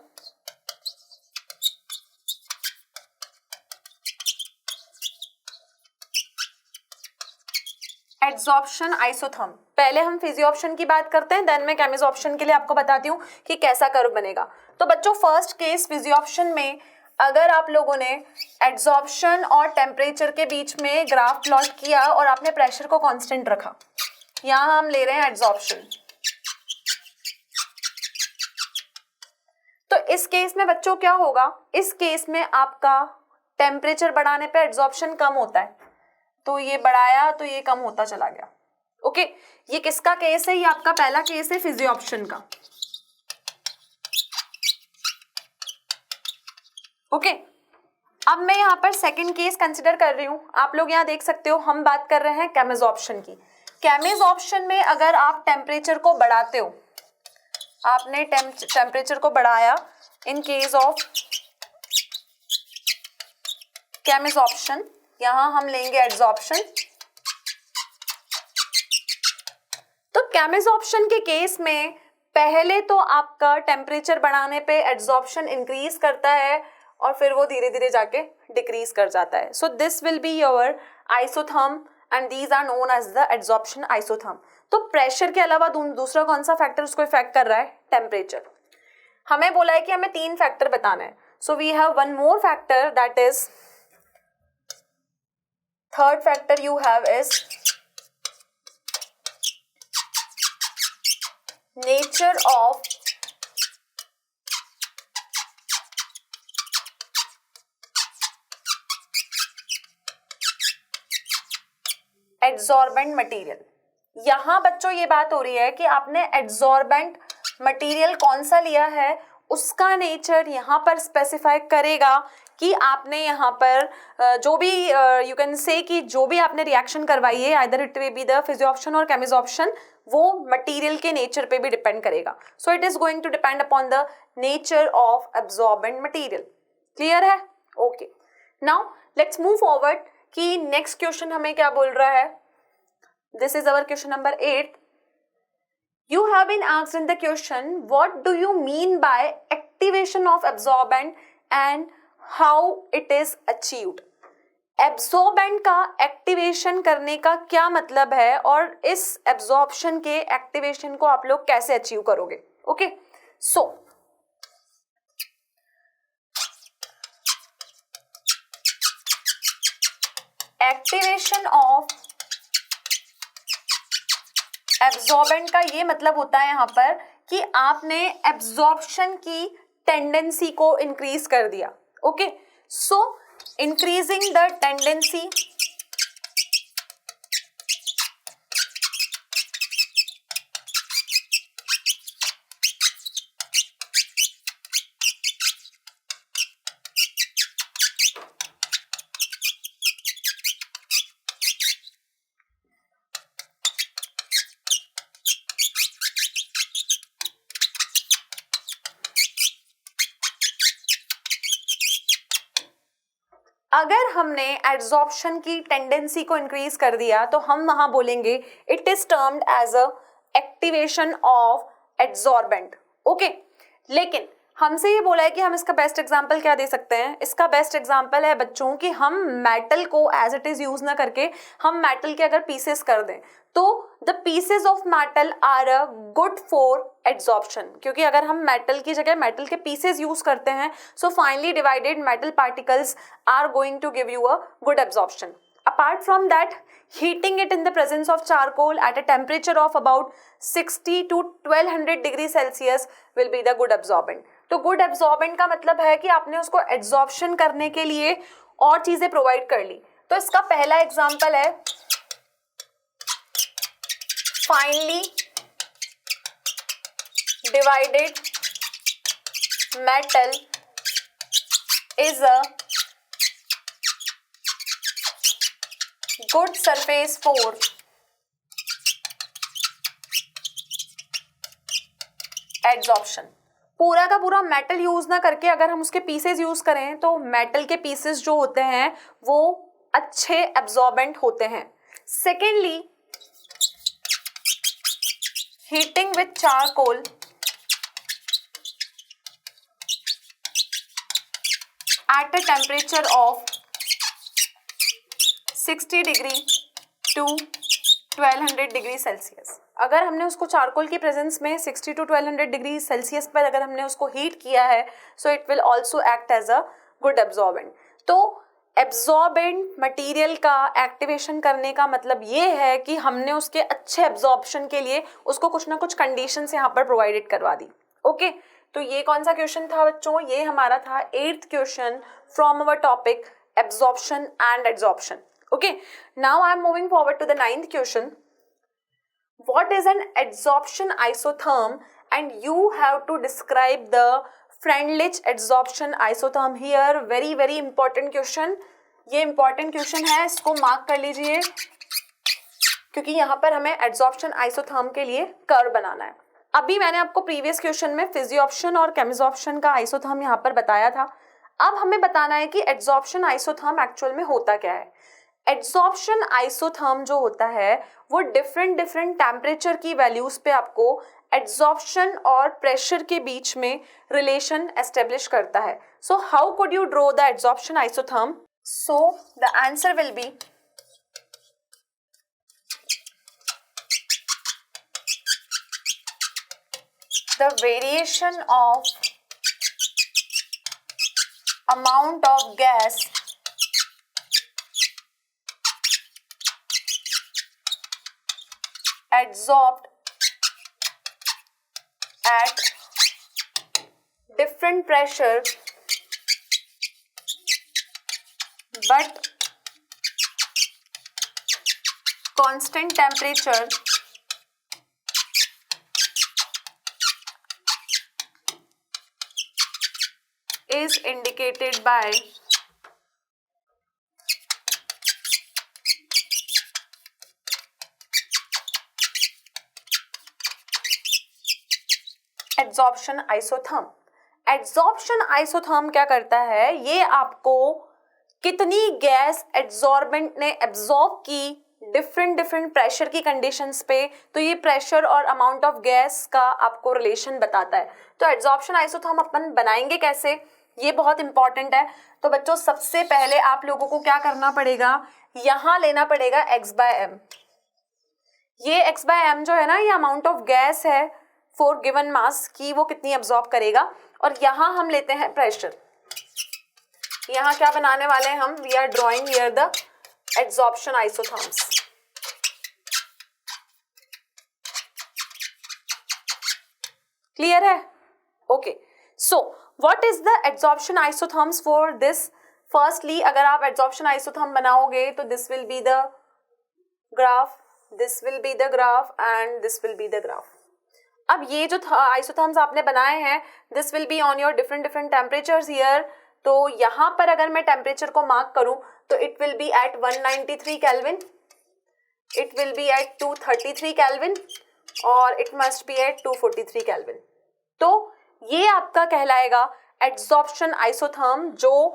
adsorption isotherm. पहले हम फिजियोप्शन की बात करते हैं, देन मैं केमिजॉर्प्शन के लिए आपको बताती हूँ कि कैसा कर्व बनेगा. तो बच्चों फर्स्ट केस फिजियोप्शन में अगर आप लोगों ने एड्सॉर्प्शन और टेम्परेचर के बीच में ग्राफ प्लॉट किया और आपने प्रेशर को कांस्टेंट रखा, यहाँ हम ले रहे हैं एड्सॉर्प्शन. तो इस केस में बच्चों क्या होगा? इस केस में आपका टेम्परेचर बढ़ाने पे एड्सॉर्प्शन कम होता है, तो ये बढ़ाया तो ये कम होता चला गया. ओके, ये किसका केस है? ये आपका पहला केस है फिजियोप्शन का. ओके, अब मैं यहाँ पर सेकंड केस कंसिडर कर रही हूँ. आप लोग यहाँ देख सकते हो हम बात कर रहे हैं केमिजॉर्प्शन की. केमिजॉर्प्शन में अगर आप टेम्परेचर को बढ़ाते हो, आपने टेम्परेचर को बढ़ाया इन केस ऑफ केमिजॉर्प्शन, यहां हम लेंगे एड्सॉर्प्शन. तो केमिजॉर्प्शन के केस में पहले तो आपका टेम्परेचर बढ़ाने पे एड्सॉर्प्शन इंक्रीज करता है और फिर वो धीरे धीरे जाके डिक्रीज कर जाता है. So this will be your isotherm and these are known as the adsorption isotherm. तो प्रेशर के अलावा दूसरा कौन सा फैक्टर उसको इफेक्ट कर रहा है? टेम्परेचर. हमें बोला है कि हमें 3 फैक्टर बताना है. So we have one more factor, that is third factor you have is nature of adsorbent material. यहां बच्चों ये बात हो रही है कि आपने एड्सॉर्बेंट मटेरियल कौन सा लिया है, उसका नेचर यहां पर स्पेसिफाई करेगा कि आपने यहाँ पर जो भी यू कैन से कि जो भी आपने रिएक्शन करवाई है, either it will be the physisorption और केमिजोप्शन, वो मटेरियल के नेचर पे भी डिपेंड करेगा. So it is going to depend upon the nature of absorbent material. Clear है? Okay. Now let's move forward कि नेक्स्ट क्वेश्चन हमें क्या बोल रहा है. This is our question number 8. You have been asked in the question, what do you mean by activation of absorbent and how it is achieved? Absorbent का activation करने का क्या मतलब है और इस एब्जॉर्प्शन के एक्टिवेशन को आप लोग कैसे अचीव करोगे? Okay, so activation of absorbent का ये मतलब होता है यहाँ पर कि आपने एब्जॉर्प्शन की टेंडेंसी को इंक्रीज कर दिया. Okay, so increasing the tendency अगर हमने एब्जॉर्प्शन की टेंडेंसी को इंक्रीज कर दिया तो हम वहां बोलेंगे it is termed as a activation of absorbent. Okay, लेकिन हमसे ये बोला है कि हम इसका बेस्ट एग्जांपल क्या दे सकते हैं. इसका बेस्ट एग्जांपल है बच्चों कि हम मेटल को एज इट इज यूज ना करके हम मेटल के अगर पीसेस कर दें तो the pieces of metal are a good for absorption. क्योंकि अगर हम मेटल की जगह मेटल के पीसेस यूज करते हैं so finally divided metal particles are going to give you a good absorption. Apart from that, heating it in the presence of charcoal at a temperature of about 60 to 1200 degree Celsius will be the good absorbent. तो good absorbent का मतलब है कि आपने उसको absorption करने के लिए और चीजें प्रोवाइड कर ली. तो इसका पहला एग्जांपल है finely divided metal is a good surface for absorption. पूरा का पूरा मेटल यूज ना करके अगर हम उसके पीसेस यूज करें तो मेटल के पीसेस जो होते हैं वो अच्छे एब्जॉर्बेंट होते हैं. Secondly, heating with charcoal at a temperature of 60 degree to 1200 degree celsius. अगर हमने उसको चारकोल की प्रेजेंस में 60 टू 1200 डिग्री सेल्सियस पर अगर हमने उसको हीट किया है so it will also act as a good absorbent. तो एब्जॉर्बेंट मटेरियल का एक्टिवेशन करने का मतलब ये है कि हमने उसके अच्छे एब्जॉर्प्शन के लिए उसको कुछ ना कुछ कंडीशंस यहाँ पर प्रोवाइडेड करवा दी. ओके, तो ये कौन सा क्वेश्चन था बच्चों? ये हमारा था 8th question from our topic absorption and adsorption. Okay, now I am moving forward to the 9th question. What is an adsorption isotherm? And you have to describe the Freundlich adsorption isotherm here. Very very important question. ये important question है, इसको mark कर लीजिए क्योंकि यहाँ पर हमें adsorption isotherm के लिए कर्व बनाना है. अभी मैंने आपको previous question में physioption और chemisorption का isotherm यहाँ पर बताया था. अब हमें बताना है कि adsorption isotherm actual में होता क्या है. एड्सॉर्प्शन आइसोथर्म जो होता है वो डिफरेंट टेम्परेचर की वैल्यूज पे आपको एड्सॉर्प्शन और प्रेशर के बीच में रिलेशन एस्टेब्लिश करता है. So how could you draw the adsorption isotherm? So the answer will be the variation of amount of gas adsorbed at different pressure but constant temperature is indicated by adsorption isotherm. Adsorption isotherm क्या करता है, ये आपको कितनी gas adsorbent ने absorb की different pressure की conditions पे, तो ये प्रेशर और अमाउंट ऑफ गैस का आपको रिलेशन बताता है। तो एड्सॉर्प्शन आइसोथर्म अपन बनाएंगे कैसे, ये बहुत इंपॉर्टेंट है। तो बच्चों सबसे पहले आप लोगों को क्या करना पड़ेगा, यहाँ लेना पड़ेगा x/m। ये x/m जो है ना, ये अमाउंट ऑफ गैस है फॉर गिवन मास की, वो कितनी एब्जॉर्ब करेगा। और यहाँ हम लेते हैं प्रेशर। यहाँ क्या बनाने वाले हैं हम, we are drawing here the adsorption isotherms. Clear है? Okay, so what is the adsorption isotherms for this. Firstly अगर आप एड्सॉर्प्शन आइसोथर्म बनाओगे तो this will be the graph, this will be the graph and this will be the graph. अब ये जो isotherms आपने बनाए हैं, this will be on your different temperatures here. तो यहाँ पर अगर मैं टेम्परेचर को मार्क करूं तो it will be at 193 kelvin, it will be at 233 kelvin और it must be at 243 kelvin. तो ये आपका कहलाएगा एड्सॉर्प्शन आइसोथर्म। जो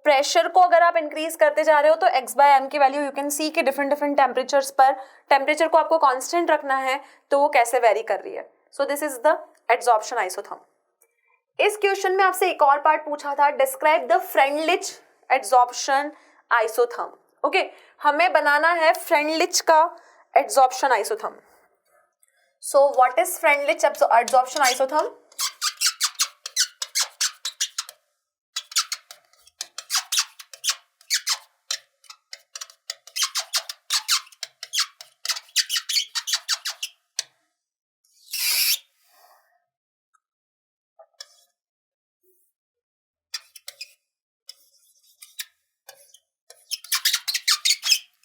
प्रेशर को अगर आप इंक्रीज करते जा रहे हो तो x/m की वैल्यू यू कैन सी के डिफरेंट टेम्परेचर्स पर टेम्परेचर को आपको कांस्टेंट रखना है, तो वो कैसे वेरी कर रही है। So this is the adsorption isotherm. इस क्वेश्चन में आपसे एक और पार्ट पूछा था, describe the Freundlich adsorption isotherm. Okay, हमें बनाना है फ्रेंडलिच का adsorption isotherm. So what is Freundlich adsorption isotherm.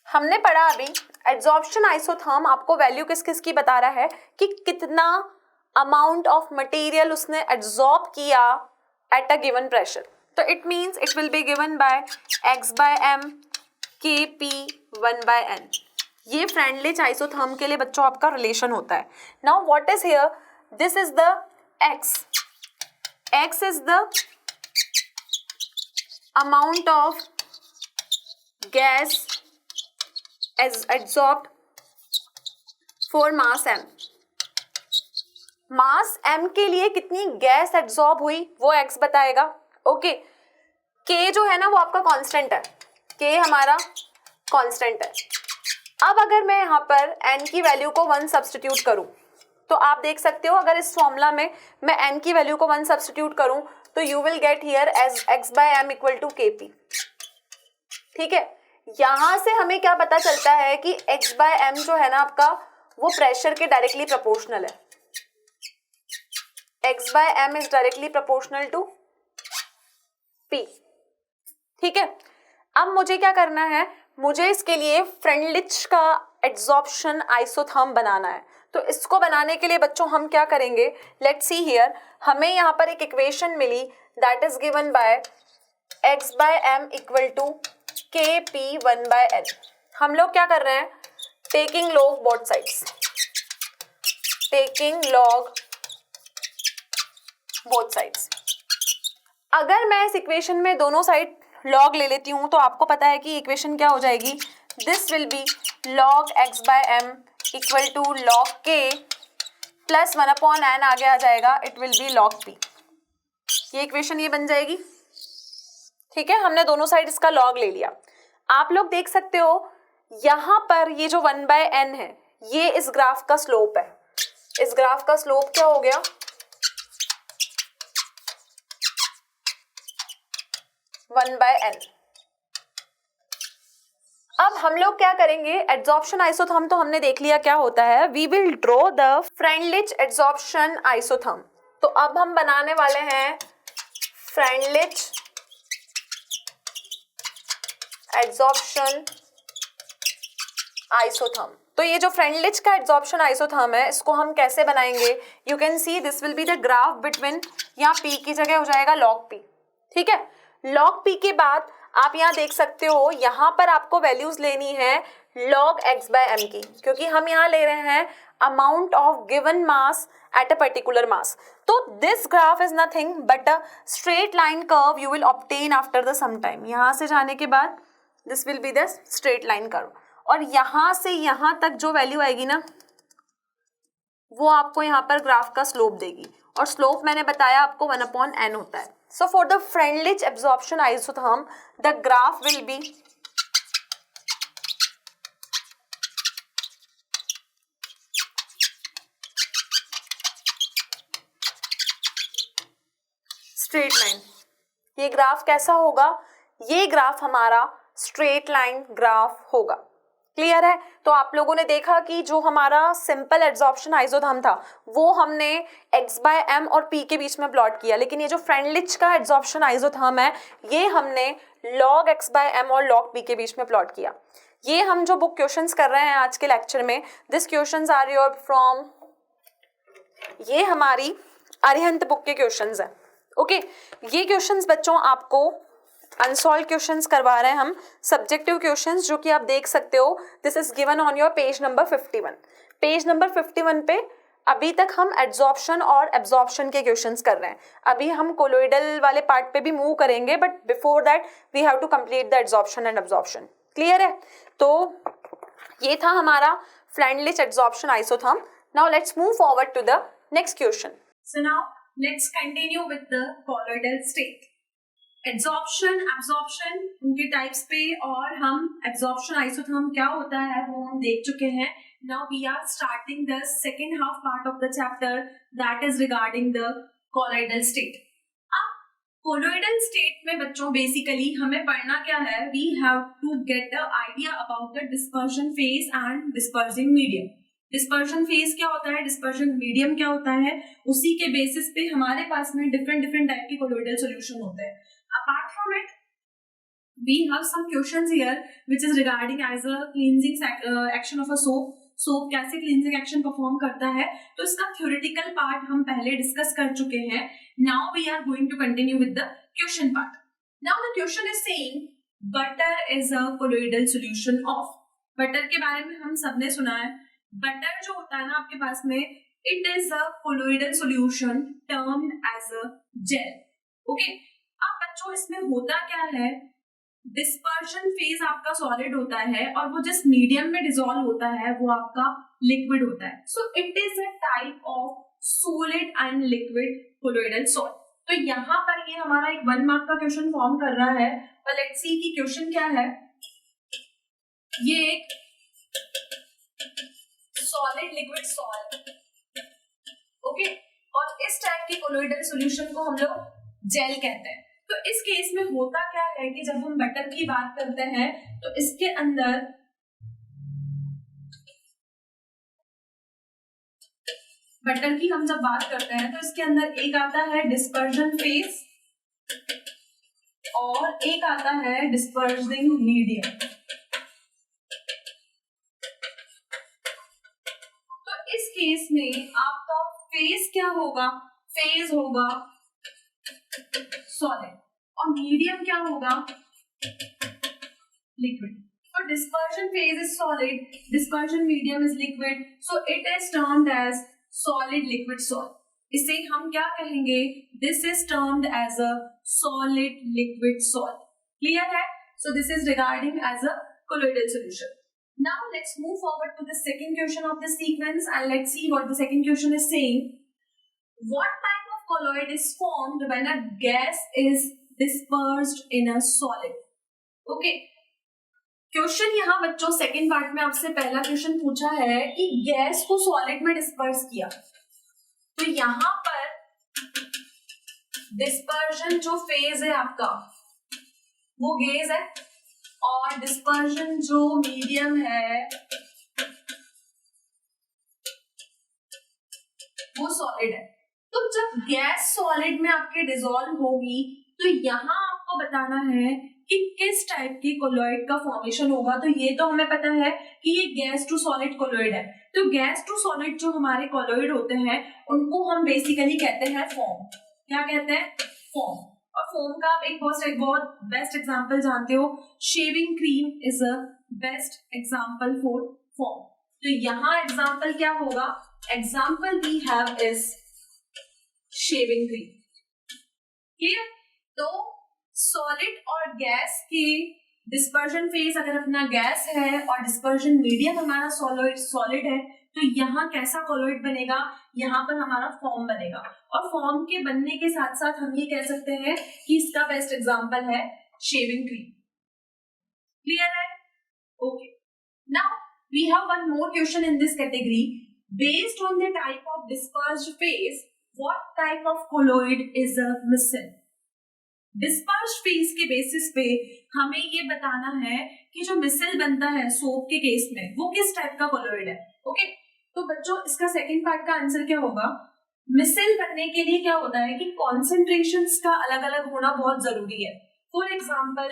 हमने पढ़ा अभी एड्सॉर्प्शन आइसोथर्म आपको वैल्यू किस किस की बता रहा है कि कितना अमाउंट ऑफ मटेरियल उसने एब्जॉर्ब किया एट अ गिवन प्रेशर। तो it means it will be given by x/m kp 1/n। ये फ्रेंडलिच आइसोथर्म के लिए बच्चों आपका रिलेशन होता है। Now what is here, this is the x is the amount of gas as adsorbed for mass m। Mass m के लिए कितनी गैस एब्जॉर्ब हुई वो x बताएगा। ओके, k जो है ना वो आपका कांस्टेंट है, k हमारा कांस्टेंट है। अब अगर मैं यहाँ पर n की वैल्यू को 1 सब्स्टिट्यूट करूँ तो आप देख सकते हो, अगर इस फॉर्मूला में मैं n की वैल्यू को 1 सब्स्टिट्यूट करूँ तो you will get here as x/m equal to kp। ठीक है, यहां से हमें क्या पता चलता है कि x/m जो है ना आपका वो प्रेशर के डायरेक्टली प्रोपोर्शनल है। x/m is directly proportional to p। ठीक है, अब मुझे क्या करना है, मुझे इसके लिए फ्रेंडलिच का एड्सॉर्प्शन आइसोथर्म बनाना है। तो इसको बनाने के लिए बच्चों हम क्या करेंगे, लेट्स सी हियर। हमें यहाँ पर एक इक्वेशन मिली that is given by x/m equal to kp 1/n। हम लोग क्या कर रहे हैं, taking log both sides, taking log both sides. अगर मैं इस इक्वेशन में दोनों साइड लॉग ले लेती हूं तो आपको पता है कि इक्वेशन क्या हो जाएगी, this will be log x/m equal to log k plus 1/n आगे आ जाएगा, it will be log p। ये इक्वेशन ये बन जाएगी। ठीक है, हमने दोनों साइड इसका लॉग ले लिया। आप लोग देख सकते हो यहां पर ये जो 1/n है ये इस ग्राफ का स्लोप है। इस ग्राफ का स्लोप क्या हो गया, 1/n। अब हम लोग क्या करेंगे, एड्सॉर्प्शन आइसोथर्म तो हमने देख लिया क्या होता है, we will draw the Freundlich adsorption isotherm. तो अब हम बनाने वाले हैं फ्रेंडलिच एड्सॉर्प्शन आइसोथर्म। तो ये जो फ्रेंडलिच का एड्सॉर्प्शन आइसोथर्म है इसको हम कैसे बनाएंगे, you can see this will be the graph between, यहाँ p की जगह हो जाएगा log p। ठीक है, log p के बाद आप यहाँ देख सकते हो यहाँ पर आपको वैल्यूज लेनी है log x/m की, क्योंकि हम यहाँ ले रहे हैं amount of given mass at a particular mass. So this graph is nothing but a straight line curve you will obtain after the some time. यहाँ से जाने के बाद this will be the straight line curve, और यहाँ से यहाँ तक जो वैल्यू आएगी ना वो आपको यहाँ पर ग्राफ का स्लोप देगी, और स्लोप मैंने बताया आपको 1/n होता है. So for the Freundlich absorption isotherm the graph will be straight line. ये ग्राफ कैसा होगा? ये ग्राफ हमारा स्ट्रेट लाइन ग्राफ होगा. क्लियर है? तो आप लोगों ने देखा कि जो हमारा सिंपल एड्सॉर्प्शन आइसोथर्म था वो हमने x/m और p के बीच में प्लॉट किया, लेकिन ये जो फ्रेंडलिच का एड्सॉर्प्शन आइसोथर्म है ये हमने log x/m और log p के बीच में प्लॉट किया. ये हम जो बुक क्वेश्चंस कर रहे हैं आज के लेक्चर में, this questions are your from, ये हमारी अरिहंत बुक के क्वेश्चंस हैं. ओके, ये क्वेश्चंस बच्चों आपको अनसॉल्व क्वेश्चंस करवा रहे हैं हम, सब्जेक्टिव क्वेश्चंस, जो कि आप देख सकते हो. This is given on your page number 51. Page number 51 पे अभी तक हम एड्सॉर्प्शन और एब्जॉर्प्शन के क्वेश्चंस कर रहे हैं. अभी हम कोलोइडल वाले पार्ट पे भी मूव करेंगे, but before that we have to complete the adsorption and absorption. Clear है? तो ये था हमारा Freundlich adsorption isotherm. Now let's move forward to the next question. So now let's continue with the colloidal state. Adsorption, absorption उनके types पे, और हम absorption isotherm क्या होता है वो हम देख चुके हैं. Now we are starting the second half part of the chapter that is regarding the colloidal state. अब colloidal state में बच्चों बेसिकली हमें पढ़ना क्या है? We have to get the idea about the dispersion phase and dispersing medium. Dispersion phase क्या होता है, डिस्पर्शन मीडियम क्या होता है, उसी के बेसिस पे हमारे पास में डिफरेंट टाइप के कोलोइडल सॉल्यूशन होते हैं. Apart from it we have some questions here which is regarding as a cleansing action of a soap. Soap कैसे क्लींजिंग एक्शन परफॉर्म करता है, तो इसका थ्योरेटिकल पार्ट हम पहले डिस्कस कर चुके हैं. Now we are going to continue with the question part. Now the question is saying butter is a colloidal solution of. Butter के बारे में हम सबने सुना है. बटर जो होता है ना आपके पास में, it is a colloidal solution termed as a gel. Okay, अब बच्चों इसमें होता क्या है, डिस्पर्शन फेज आपका सॉलिड होता है और वो जिस मीडियम में डिसॉल्व होता है वो आपका लिक्विड होता है. So it is a type of solid and liquid colloidal salt. तो यहाँ पर ये हमारा एक 1 मार्क का क्वेश्चन फॉर्म कर रहा है, और लेट्स सी कि क्वेश्चन क्या है. ये एक सॉलिड लिक्विड सॉल्ट, ओके, और इस टाइप के कोलोइडल सॉल्यूशन को हम लोग जेल कहते हैं. तो इस केस में होता क्या है कि जब हम बटर की बात करते हैं तो इसके अंदर बटर की हम जब बात करते हैं तो इसके अंदर एक आता है डिस्पर्जन फेज और एक आता है डिस्पर्सिंग मीडियम. केस में आपका फेज क्या होगा, फेज होगा सॉलिड, और मीडियम क्या होगा, लिक्विड. तो dispersion phase is solid, dispersion medium is liquid, so it is termed as solid liquid sol. इसे हम क्या कहेंगे, this is termed as a solid liquid sol. Clear है? So this is regarding as a colloidal solution. Now let's move forward to the second question of the sequence, and let's see what the second question is saying. What type of colloid is formed when a gas is dispersed in a solid? Okay. Question यहाँ बच्चों second part में आपसे पहला question पूछा है कि gas को solid में डिस्पर्स किया. तो यहाँ पर डिस्पर्शन जो फेज है आपका वो गैस है, और डिस्पर्शन जो मीडियम है वो सॉलिड है. तो जब गैस सॉलिड में आपके डिसॉल्व होगी तो यहाँ आपको बताना है कि किस टाइप की कोलोइड का फॉर्मेशन होगा. तो ये तो हमें पता है कि ये गैस टू सॉलिड कोलोइड है. तो गैस टू सॉलिड जो हमारे कोलोइड होते हैं उनको हम बेसिकली कहते हैं फॉर्म. क्या कहते हैं? फॉर्म. और फोम का आप एक बहुत बेस्ट एग्जांपल जानते हो, shaving cream is a best example for foam. तो यहाँ एग्जाम्पल क्या होगा, example we have is shaving cream. Clear? तो सॉलिड और गैस के डिस्पर्जन फेज अगर अपना गैस है और डिस्पर्जन मीडियम हमारा सॉलिड है, तो यहाँ कैसा कोलॉइड बनेगा, यहाँ पर हमारा फॉर्म बनेगा। और फॉर्म के बनने के साथ साथ हम ये कह सकते हैं कि इसका बेस्ट एग्जांपल है शेविंग क्रीम। क्लियर है? Okay, now we have one more question in this category. Based on the type of dispersed phase, what type of colloid is missing? Dispersed phase के बेसिस पे हमें ये बताना है कि जो मिसल बनता है सोप के केस में वो किस टाइप का कोलॉइड है। ओके, तो बच्चों इसका सेकंड पार्ट का आंसर क्या होगा, मिसल बनने के लिए क्या होता है कि कॉन्सेंट्रेशंस का अलग अलग होना बहुत जरूरी है। फॉर एग्जांपल,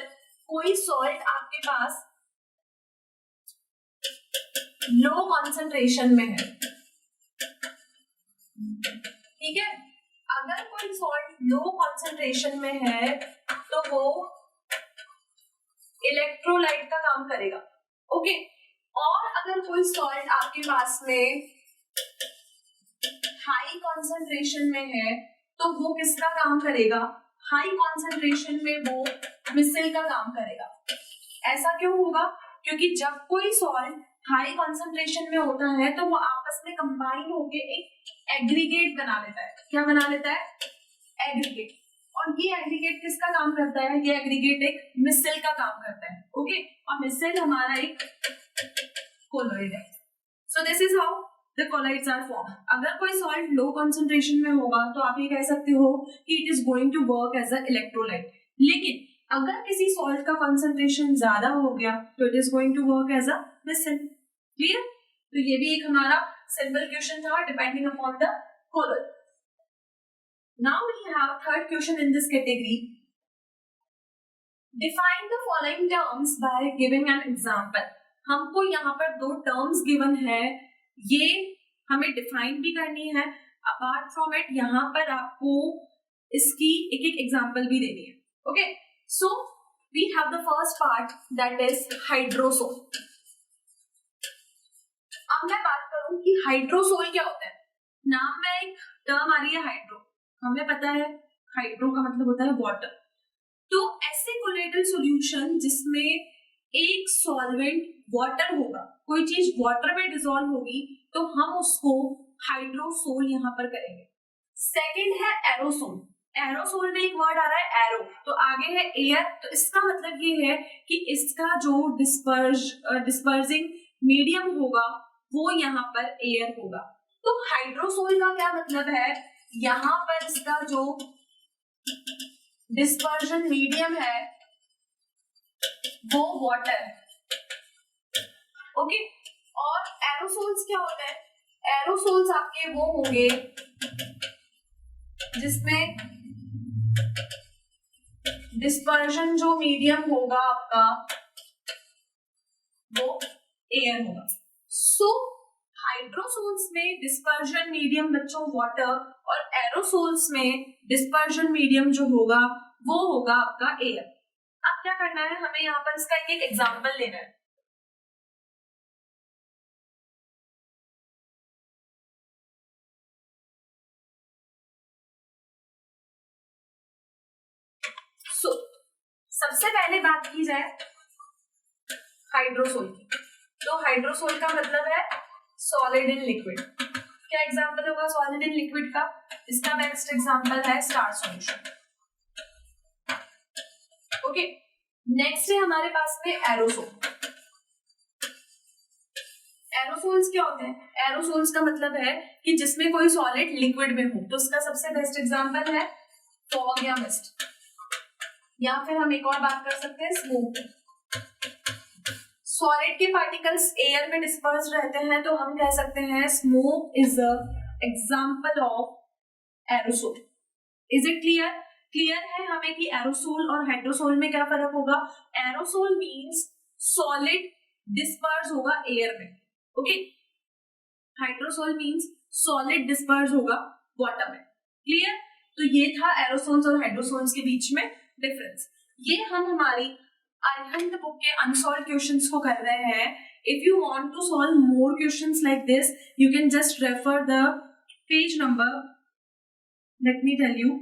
कोई सॉल्ट आपके पास लो कॉन्सेंट्रेशन में है, ठीक है, अगर कोई सॉल्ट लो कॉन्सेंट्रेशन में है तो वो इलेक्ट्रोलाइट का काम करेगा। ओके, और अगर कोई सॉल्ट आपके पास में हाई कॉन्सेंट्रेशन में है तो वो किसका काम करेगा, हाई कॉन्सेंट्रेशन में वो मिसल का काम करेगा। ऐसा क्यों होगा, क्योंकि जब कोई सॉल्ट हाई कॉन्सेंट्रेशन में होता है तो वो आपस में कंबाइन होके एक एग्रीगेट बना लेता है। क्या बना लेता है? एग्रीगेट। और ये एग्रीगेट किसका काम करता है, ये एग्रीगेट एक मिसल का काम करता है। ओके, और मिसल हमारा एक कोलॉइड है। So this is how the colloids are form. अगर कोई सॉल्ट लो कॉन्सेंट्रेशन में होगा तो आप ये कह सकते हो कि it is going to work as a electrolyte, लेकिन अगर किसी सॉल्ट का कॉन्सेंट्रेशन ज्यादा हो गया तो it is going to work as a micelle. Clear? तो ये भी एक हमारा सिंपल क्वेश्चन था depending upon the colloid. Now we have third question in this category. Define the following terms by giving an example. हमको यहाँ पर दो टर्म्स गिवन है, ये हमें डिफाइन भी करनी है। अपार्ट फ्रॉम इट यहाँ पर आपको इसकी एक एक एग्जांपल भी देनी है। Okay, so we have the first part that is hydrosol. अब मैं बात करूं कि हाइड्रोसोल क्या होता है। नाम में एक टर्म आ रही है हाइड्रो, हमें पता है हाइड्रो का मतलब होता है वाटर। तो ऐसे कोलेटल सॉल्यूशन जिसमें एक सॉल्वेंट वाटर होगा, कोई चीज वाटर में डिसॉल्व होगी तो हम उसको हाइड्रोसोल यहाँ पर करेंगे। सेकंड है एरोसोल। एरोसोल में एक वर्ड आ रहा है एरो, तो आगे है एयर, तो इसका मतलब ये है कि इसका जो डिस्पर्जिंग मीडियम होगा वो यहाँ पर एयर होगा। तो हाइड्रोसोल का क्या मतलब है, यहाँ पर इसका जो डिस्पर्जन मीडियम है वो वाटर है। ओके, और एरोसोल्स क्या होता है, एरोसोल्स आपके वो होंगे जिसमें डिस्पर्जन जो मीडियम होगा आपका वो एयर होगा। सो हाइड्रोसोल्स में डिस्पर्जन मीडियम बच्चों वाटर, और एरोसोल्स में डिस्पर्जन मीडियम जो होगा वो होगा आपका एयर। अब क्या करना है, हमें यहाँ पर इसका एक एग्जांपल लेना है। सो सबसे पहले बात की जाए हाइड्रोसोल की, तो हाइड्रोसोल का मतलब है सॉलिड इन लिक्विड। क्या एग्जांपल होगा सॉलिड इन लिक्विड का, इसका बेस्ट एग्जांपल है स्टार्च सॉल्यूशन। ओके, नेक्स्ट है हमारे पास में एरोसोल। एरोसोल्स क्या होते हैं, एरोसोल्स का मतलब है कि जिसमें कोई सॉलिड लिक्विड में हो, तो उसका सबसे बेस्ट एग्जांपल है फॉग या मिस्ट, या फिर हम एक और बात कर सकते हैं स्मोक। सॉलिड के पार्टिकल्स एयर में डिस्पर्स रहते हैं तो हम कह सकते हैं smoke is a example of aerosol. Is it clear? Clear है हमें कि एरोसोल और हाइड्रोसोल में क्या फर्क होगा। एरोसोल मींस सॉलिड डिस्पर्स होगा एयर में, okay, hydrosol means solid disperse होगा वाटर में। क्लियर? तो ये था एरोसोल्स और हाइड्रोसोल्स के बीच में डिफरेंस। ये हम हमारी अरहंत बुक के अनसॉल्व क्वेश्चंस को कर रहे हैं। If you want to solve more questions like this, you can just refer the page number. Let me tell you,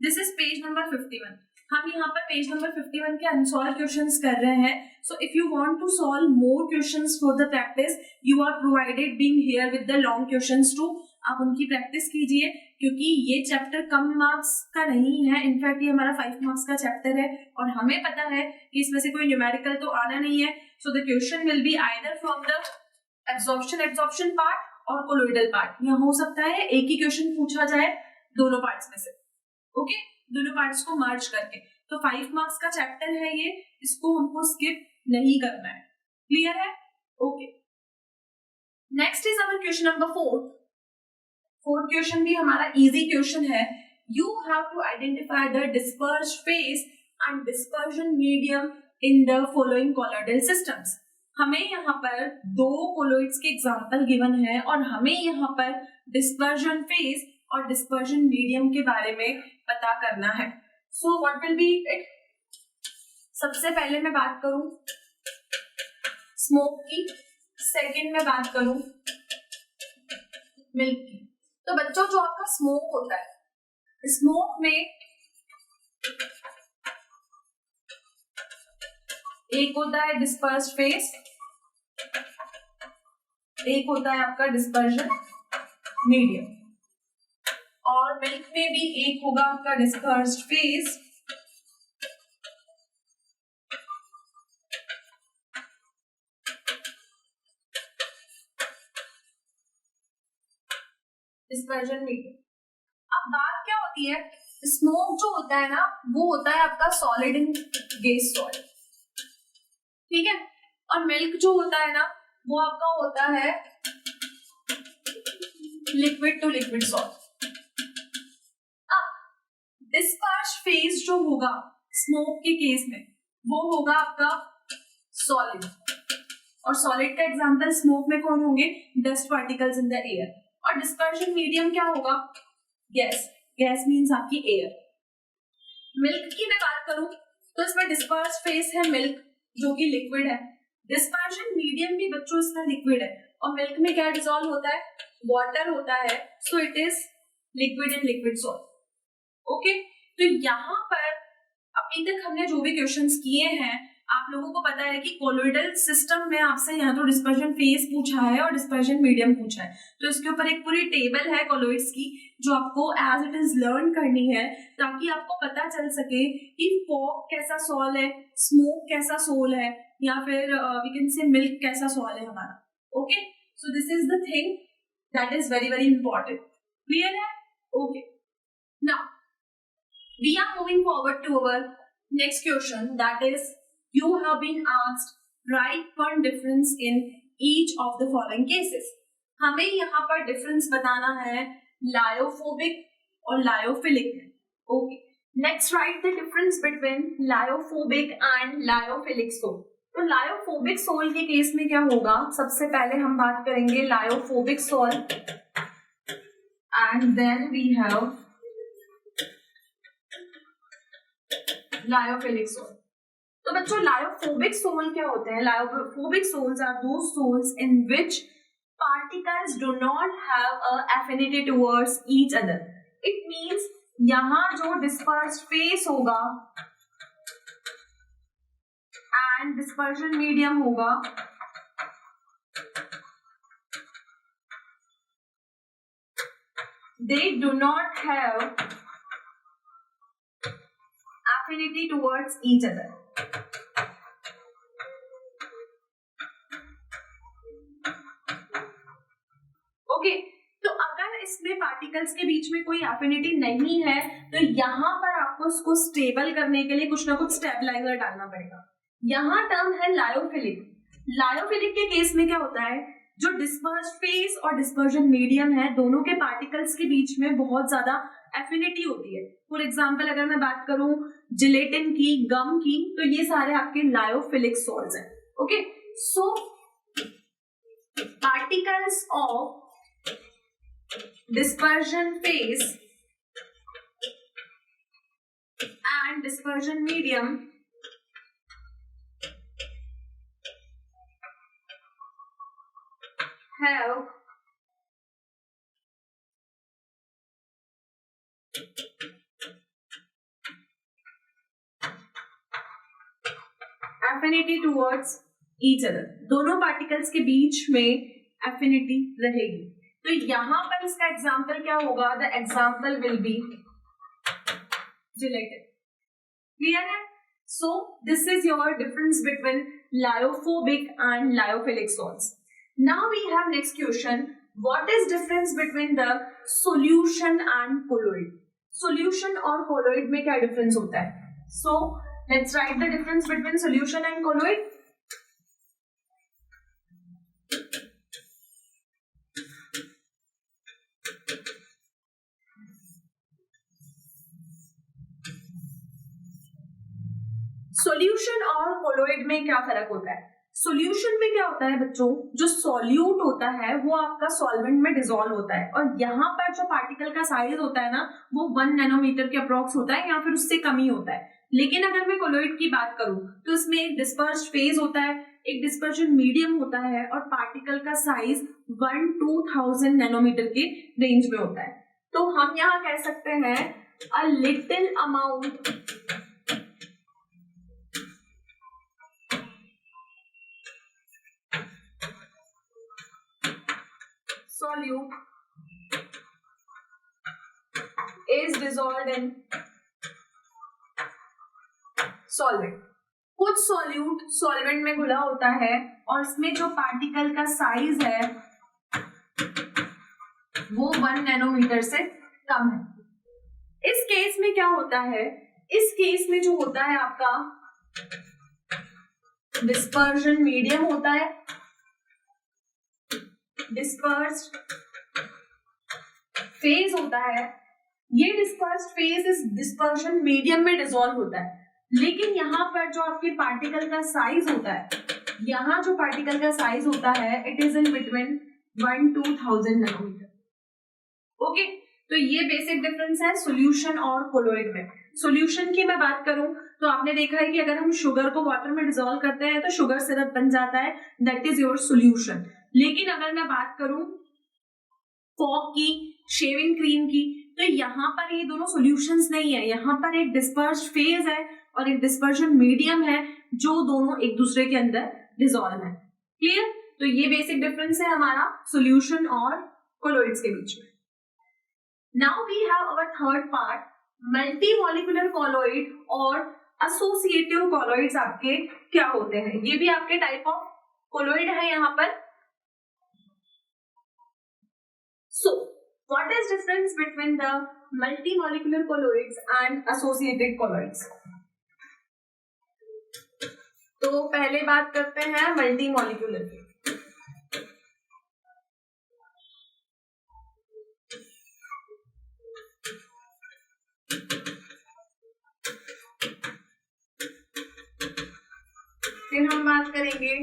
this is page number 51. हम यहाँ पर पेज नंबर 51 के अनसॉल्व क्वेश्चंस कर रहे हैं. So if you want to solve more questions for the practice, you are provided being here with the long questions too. आप उनकी practice कीजिए, क्योंकि ये चैप्टर कम मार्क्स का नहीं है. इनफैक्ट ये हमारा 5 मार्क्स का चैप्टर है और हमें पता है कि इसमें से कोई न्यूमेरिकल तो आना नहीं है. So the question will be either from the absorption part और कोलोइडल पार्ट. यहाँ हो सकता है एक ही क्वेश्चन पूछा जाए दोनों पार्ट्स में से. ओके, दोनों पार्ट्स को मर्ज करके. तो 5 मार्क्स का चैप्टर है ये, इसको हमको स्किप नहीं करना है. क्लियर है? Okay. Next is our question number 4. Fourth question भी हमारा इजी क्वेश्चन है. You have to identify the dispersed phase and dispersion medium in the following colloidal systems. हमें यहाँ पर 2 कोलोइड्स के एग्जांपल गिवन है और हमें यहाँ पर डिस्पर्जन फेज और डिस्पर्जन मीडियम के बारे में पता करना है. So what will be it? सबसे पहले मैं बात करूं स्मोक की, सेकंड में बात करूं मिल्क की. तो बच्चों, जो आपका स्मोक होता है, स्मोक में एक होता है डिस्पर्स्ड फेज, एक होता है आपका डिस्पर्जन मीडियम, और मिल्क में भी एक होगा आपका डिस्पर्स्ड फेज डिस्पर्जन मीडियम. अब बात क्या होती है, स्मोक जो होता है ना, वो होता है आपका सॉलिड इन गैस सॉल्ट, ठीक है. और मिल्क जो होता है ना, वो आपका होता है liquid to liquid salt. Dispersed phase जो होगा स्मोक के केस में, वो होगा आपका सॉलिड. और सॉलिड का एग्जांपल स्मोक में कौन होंगे? Dust particles in the air. और डिस्पर्जन मीडियम क्या होगा? गैस. गैस मींस आपकी एयर. मिल्क की मैं बात करूं तो इसमें डिस्पर्स्ड फेज है मिल्क, जो कि लिक्विड है. डिस्पर्जन मीडियम भी बच्चों इसमें लिक्विड है. और मिल्क में क्या डिसॉल्व होता है? वाटर होता है. So it is liquid in liquid salt. Okay. तो यहाँ पर अभी तक हमने जो भी क्वेश्चंस किए हैं, आप लोगों को पता है कि कोलोइडल सिस्टम में आपसे यहाँ तो डिस्पर्जन फेज पूछा है और डिस्पर्जन मीडियम पूछा है. तो इसके ऊपर एक पूरी टेबल है कोलोइड्स की, जो आपको एज इट इज लर्न करनी है, ताकि आपको पता चल सके कि फॉग कैसा सॉल है, स्मोक कैसा सोल है, या फिर वी कैन से मिल्क कैसा सॉल है हमारा. Okay. So this is the thing that is very very important. Clear है? Okay. Now we are moving forward to our next question, that is, you have been asked write one difference in each of the following cases. हमें यहाँ पर difference बताना है lyophobic और lyophilic में. Okay. Next write the difference between lyophobic and lyophilic sol. तो lyophobic sol के case में क्या होगा? सबसे पहले हम बात करेंगे lyophobic sol and then we have lyophilic sol. तो बच्चों, लायोफोबिक सोल क्या होते हैं? Lyophobic sols are those sols in which particles do not have a affinity towards each other. It means यहाँ जो डिस्पर्स्ड फेस होगा एंड डिस्पर्जन मीडियम होगा, they do not have affinity towards each other. Okay. तो अगर इसमें particles के बीच में कोई एफिनिटी नहीं है, तो यहाँ पर आपको इसको स्टेबल करने के लिए कुछ ना कुछ स्टेबलाइजर डालना पड़ेगा. यहाँ टर्म है लायोफिलिक. लायोफिलिक के केस में क्या होता है? जो डिस्पर्स्ड फेस और डिस्पर्जन मीडियम है, दोनों के पार्टिकल्स के बीच में बहुत ज्यादा एफिनिटी होती है. फॉर एग्जाम्पल, अगर मैं बात करूं जिलेटिन की, गम की, तो ये सारे आपके लायोफिलिक सॉल्ट्स हैं. Okay. So particles of dispersion phase and dispersion medium have affinity towards each other, दोनों पार्टिकल्स के बीच में एफिनिटी रहेगी। तो यहां पर इसका एग्जाम्पल क्या होगा? The example will be related. Clear है? So this is your difference between lyophobic and lyophilic salts. Now we have next question. What is difference between the solution and colloid? Solution और colloid में क्या difference होता है? So let's write the difference between solution and colloid. Solution और colloid में क्या फर्क होता है? सॉल्यूशन में क्या होता है बच्चों, जो सॉल्यूट होता है वो आपका सॉल्वेंट में डिसॉल्व होता है, और यहाँ पर जो पार्टिकल का साइज होता है ना वो 1 नैनोमीटर के अप्रॉक्स होता है या फिर उससे कम ही होता है। लेकिन अगर मैं कोलोइड की बात करूं तो इसमें एक डिस्पर्स्ड फेज होता है, एक डिस्पर्शन मीडियम होता है, और पार्टिकल का साइज 1-2000 नैनोमीटर के रेंज में होता है। तो हम यहाँ कह सकते हैं a little amount solute is dissolved in solvent. कुछ सॉल्यूट सॉल्वेंट में घुला होता है और इसमें जो पार्टिकल का साइज है वो 1 नैनोमीटर से कम है। इस केस में क्या होता है? इस केस में जो होता है आपका डिस्पर्शन मीडियम होता है, डिस्पर्स्ड फेज होता है। ये डिस्पर्स्ड फेज इस डिस्पर्शन मीडियम में डिसॉल्व होता है, लेकिन यहाँ पर जो आपके पार्टिकल का साइज होता है, यहाँ जो पार्टिकल का साइज होता है it is in between 1-2000 nanometer. Okay, तो ये बेसिक डिफरेंस है सॉल्यूशन और कोलोइड में। सॉल्यूशन की मैं बात करूं तो आपने देखा है कि अगर हम शुगर को वाटर में डिसॉल्व करते हैं तो शुगर सिरप बन जाता है, दैट इज योर सॉल्यूशन। लेकिन अगर मैं बात करूं फॉग की, शेविंग क्रीम की, तो यहाँ पर ये दोनों सॉल्यूशंस नहीं है, यहाँ पर एक डिस्पर्स्ड फेज है और एक डिस्पर्शन मीडियम है जो दोनों एक दूसरे के अंदर डिसॉल्व है। क्लियर? तो ये बेसिक डिफरेंस है हमारा सॉल्यूशन और कोलोइड्स के बीच में। Now we have our third part, multi molecular colloid और एसोसिएटिव कोलोइड्स आपके क्या होते हैं? ये भी आपके टाइप ऑफ कोलोइड है यहाँ पर। So, what is difference between the multi-molecular colloids and associated colloids? तो पहले बात करते हैं मल्टी मॉलिक्यूलर की। फिर हम बात करेंगे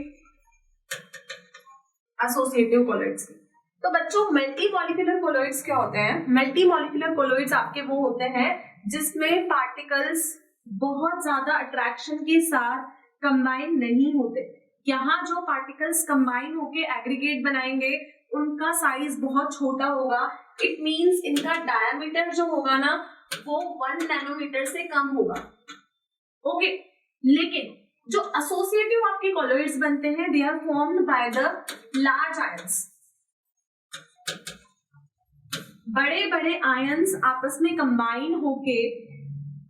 एसोसिएटिव कोलोइड्स की। तो बच्चों मल्टी मॉलिक्यूलर कोलोइड्स क्या होते हैं? मल्टी मॉलिक्यूलर कोलोइड्स आपके वो होते हैं जिसमें पार्टिकल्स बहुत ज्यादा अट्रैक्शन के साथ कंबाइन नहीं होते। यहाँ जो पार्टिकल्स कंबाइन होके एग्रीगेट बनाएंगे उनका साइज बहुत छोटा होगा। इट मींस इनका डायमीटर जो होगा ना वो 1 नैनोमीटर से कम होगा। ओके, लेकिन जो एसोसिएटिव आपके कोलोइड्स बनते हैं they are formed by the large ions. बड़े बड़े आयंस आपस में कंबाइन होके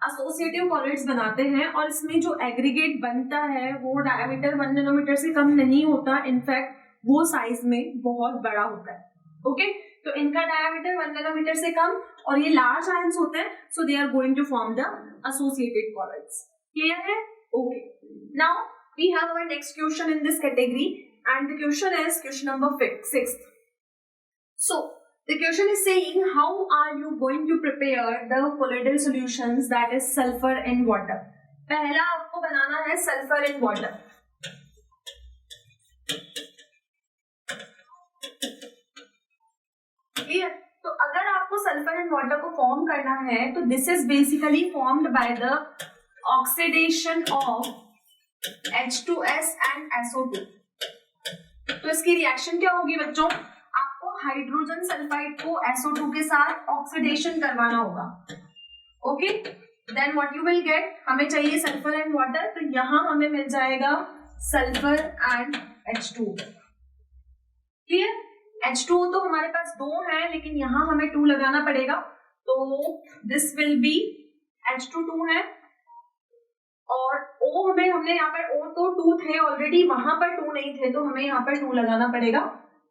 एसोसिएटिव कोलोइड्स बनाते हैं और इसमें जो एग्रीगेट बनता है वो डायमीटर 1 नैनोमीटर से कम नहीं होता, इनफैक्ट वो साइज में बहुत बड़ा होता है। ओके, तो इनका डायमीटर 1 नैनोमीटर से कम और ये लार्ज आयंस होते हैं, so they are going to form the associated colloids. Clear है? Okay, now we have our next question in this category and the question is question number 6th. So the question is saying how are you going to prepare the colloidal solutions, that is sulfur in water. पहला आपको बनाना है sulphur in water. Clear? तो अगर आपको sulphur in water को form करना है तो this is basically formed by the oxidation of H2S and SO2. तो इसकी रिएक्शन क्या होगी बच्चों, आपको हाइड्रोजन सल्फाइड को SO2 के साथ ऑक्सीडेशन करवाना होगा। Okay, then what you will get, हमें चाहिए सल्फर एंड वाटर, तो यहां हमें मिल जाएगा sulphur and H2। Clear, H2 तो हमारे पास 2 है लेकिन यहां हमें 2 लगाना पड़ेगा, तो दिस विल बी H2 है, और O हमने यहाँ पर O तो 2 थे ऑलरेडी, वहां पर 2 नहीं थे तो हमें यहाँ पर 2 लगाना पड़ेगा।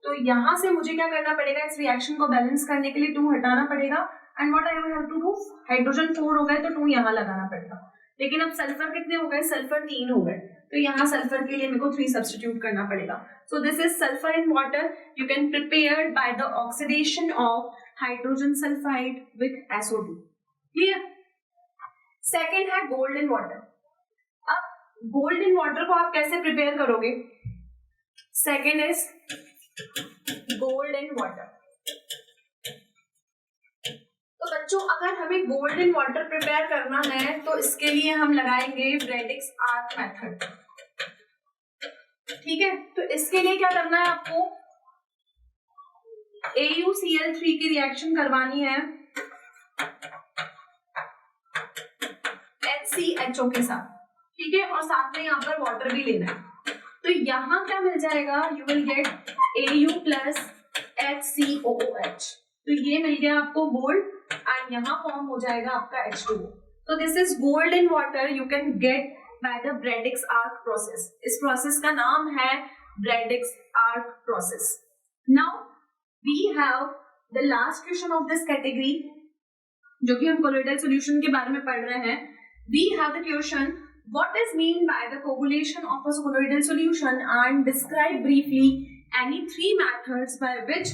तो यहां से मुझे क्या करना पड़ेगा, इस रिएक्शन को बैलेंस करने के लिए 2 हटाना पड़ेगा, and what I will have to do, hydrogen 4 हो गए तो 2 यहाँ लगाना पड़ेगा। लेकिन अब सल्फर कितने हो गए, सल्फर 3 हो गए, तो यहाँ सल्फर के लिए मेरे को 3 सब्स्टिट्यूट करना पड़ेगा। सो this is sulphur in water, you can prepare by the oxidation of hydrogen sulphide with SO2। Clear. Second है गोल्ड इन वाटर। अब गोल्ड इन वाटर को आप कैसे प्रिपेयर करोगे, second is gold in water. तो बच्चों अगर हमें गोल्ड इन वाटर प्रिपेयर करना है तो इसके लिए हम लगाएंगे ब्रेडिक्स आर्क मेथड। ठीक है, तो इसके लिए क्या करना है, आपको AuCl3 की रिएक्शन करवानी है HCHO के साथ, ठीक है, और साथ में यहाँ पर वाटर भी लेना है। तो यहाँ क्या मिल जाएगा, you will gate Au plus HCOOH, तो ये मिल गया आपको गोल्ड, एंड यहाँ फॉर्म हो जाएगा आपका H2O। तो this is gold in water, you can get by the Bredig's arc process. इस प्रोसेस का नाम है Bredig's arc process. Now we have the last question of this category, जो कि हम कोलोइडल सॉल्यूशन के बारे में पढ़ रहे हैं। We have the question, what is mean by the coagulation of a colloidal solution, and describe briefly any 3 methods by which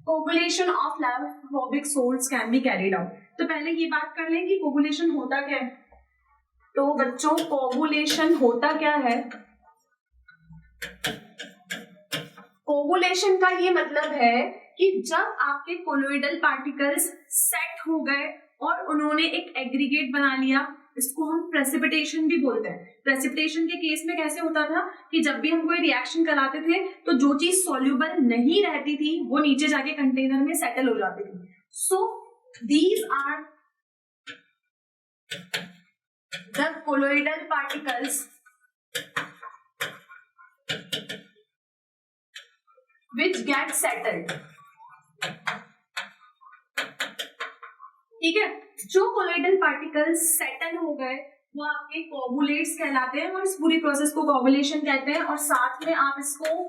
coagulation of lipophobic salts can be carried out। तो पहले ये बात कर लें कि कोगुलेशन होता क्या है। तो बच्चों कोगुलेशन होता क्या है, कोगुलेशन का ये मतलब है कि जब आपके कोलोइडल पार्टिकल्स सेट हो गए और उन्होंने एक एग्रीगेट बना लिया, इसको हम प्रेसिपिटेशन भी बोलते हैं। प्रेसिपिटेशन के केस में कैसे होता था कि जब भी हम कोई रिएक्शन कराते थे तो जो चीज सॉल्युबल नहीं रहती थी वो नीचे जाके कंटेनर में सेटल हो जाती थी। So these are the colloidal particles which get settled। ठीक है, जो कोलोइडल पार्टिकल्स सेटल हो गए वो आपके कोगुलेट्स कहलाते हैं, और इस पूरी प्रोसेस को कोगुलेशन कहते हैं, और साथ में आप इसको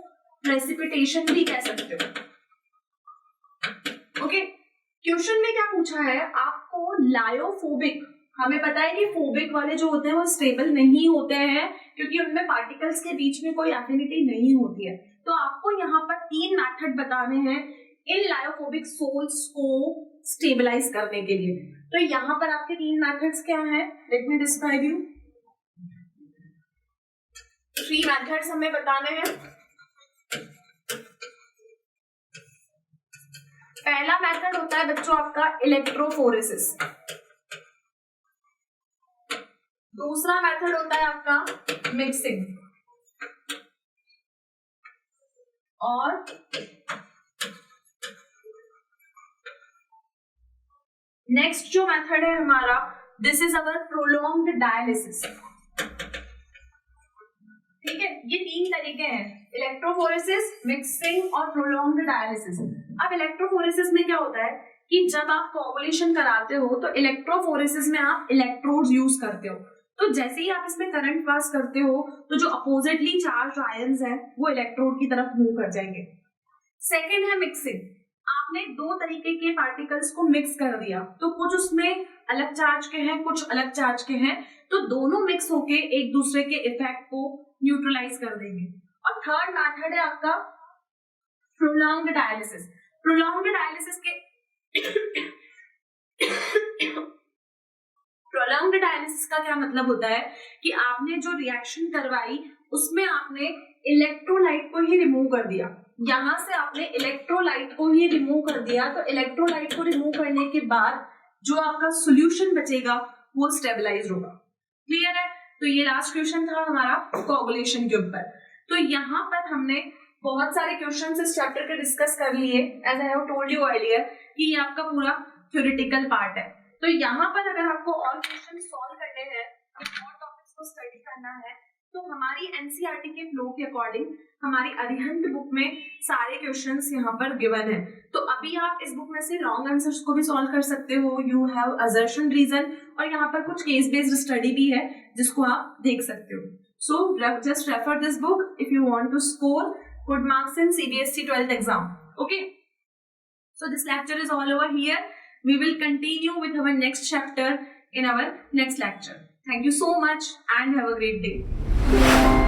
प्रेसिपिटेशन भी कह सकते हो। ओके, क्वेश्चन में क्या पूछा है आपको, लायोफोबिक, हमें पता है कि फोबिक वाले जो होते हैं वो स्टेबल नहीं होते हैं क्योंकि उनमें पार्टिकल्स के बीच में कोई एफिनिटी नहीं होती है। तो आपको यहाँ पर 3 मेथड बताने हैं इन लायोफोबिक सोल्स को स्टेबलाइज करने के लिए। तो यहाँ पर आपके 3 मेथड्स क्या हैं, let me describe you. 3 methods हमें बताने हैं। पहला मेथड होता है बच्चों आपका इलेक्ट्रोफोरेसिस, दूसरा मेथड होता है आपका मिक्सिंग, और नेक्स्ट जो मेथड है हमारा, this is our prolonged dialysis. ठीक है, ये 3 तरीके हैं, इलेक्ट्रोफोरेसिस, मिक्सिंग और प्रोलॉन्ग्ड डायलिसिस। अब इलेक्ट्रोफोरेसिस में क्या होता है कि जब आप कोगुलेशन कराते हो तो इलेक्ट्रोफोरेसिस में आप इलेक्ट्रोड्स यूज करते हो। तो जैसे ही आप इसमें करंट पास करते हो तो जो अपोजिटली चार्ज आयंस हैं वो इलेक्ट्रोड की तरफ मूव कर जाएंगे। सेकेंड है मिक्सिंग, आपने 2 तरीके के पार्टिकल्स को मिक्स कर दिया, तो कुछ उसमें अलग चार्ज के हैं, कुछ अलग चार्ज के हैं, तो दोनों मिक्स होके एक दूसरे के इफेक्ट को न्यूट्रलाइज कर देंगे। और थर्ड मेथड है आपका प्रोलॉन्ग्ड डायलिसिस। प्रोलॉन्ग्ड डायलिसिस के प्रोलॉन्ग्ड डायलिसिस का क्या मतलब होता है कि आपने जो रिएक्शन करवाई उसमें आपने इलेक्ट्रोलाइट को ही रिमूव कर दिया, यहां से आपने इलेक्ट्रोलाइट को ही रिमूव कर दिया, तो इलेक्ट्रोलाइट को रिमूव करने के बाद जो आपका सॉल्यूशन बचेगा वो स्टेबलाइज होगा। क्लियर है, तो ये लास्ट क्वेश्चन था हमारा कोगुलेशन के ऊपर। तो यहाँ पर हमने बहुत सारे क्वेश्चंस इस चैप्टर के डिस्कस कर लिए, as I have told you earlier कि ये आपका पूरा थ्योरेटिकल पार्ट है। तो यहाँ पर अगर आपको और क्वेश्चन सॉल्व करने हैं, और टॉपिक्स को स्टडी करना है, तो हमारी एनसीईआरटी के फ्लो के अकॉर्डिंग हमारी अरिहंत बुक में सारे क्वेश्चंस यहाँ पर गिवन है। तो अभी आप इस बुक में से लॉन्ग आंसर्स को भी सॉल्व कर सकते हो, यू हैव असर्शन रीजन, और यहाँ पर कुछ केस बेस्ड स्टडी भी है जिसको आप देख सकते हो। So just refer this book if you want to score good marks in CBSE 12th exam. Okay, so this lecture is all over here. We will continue with our next chapter in our next lecture. Thank you so much and have a great day.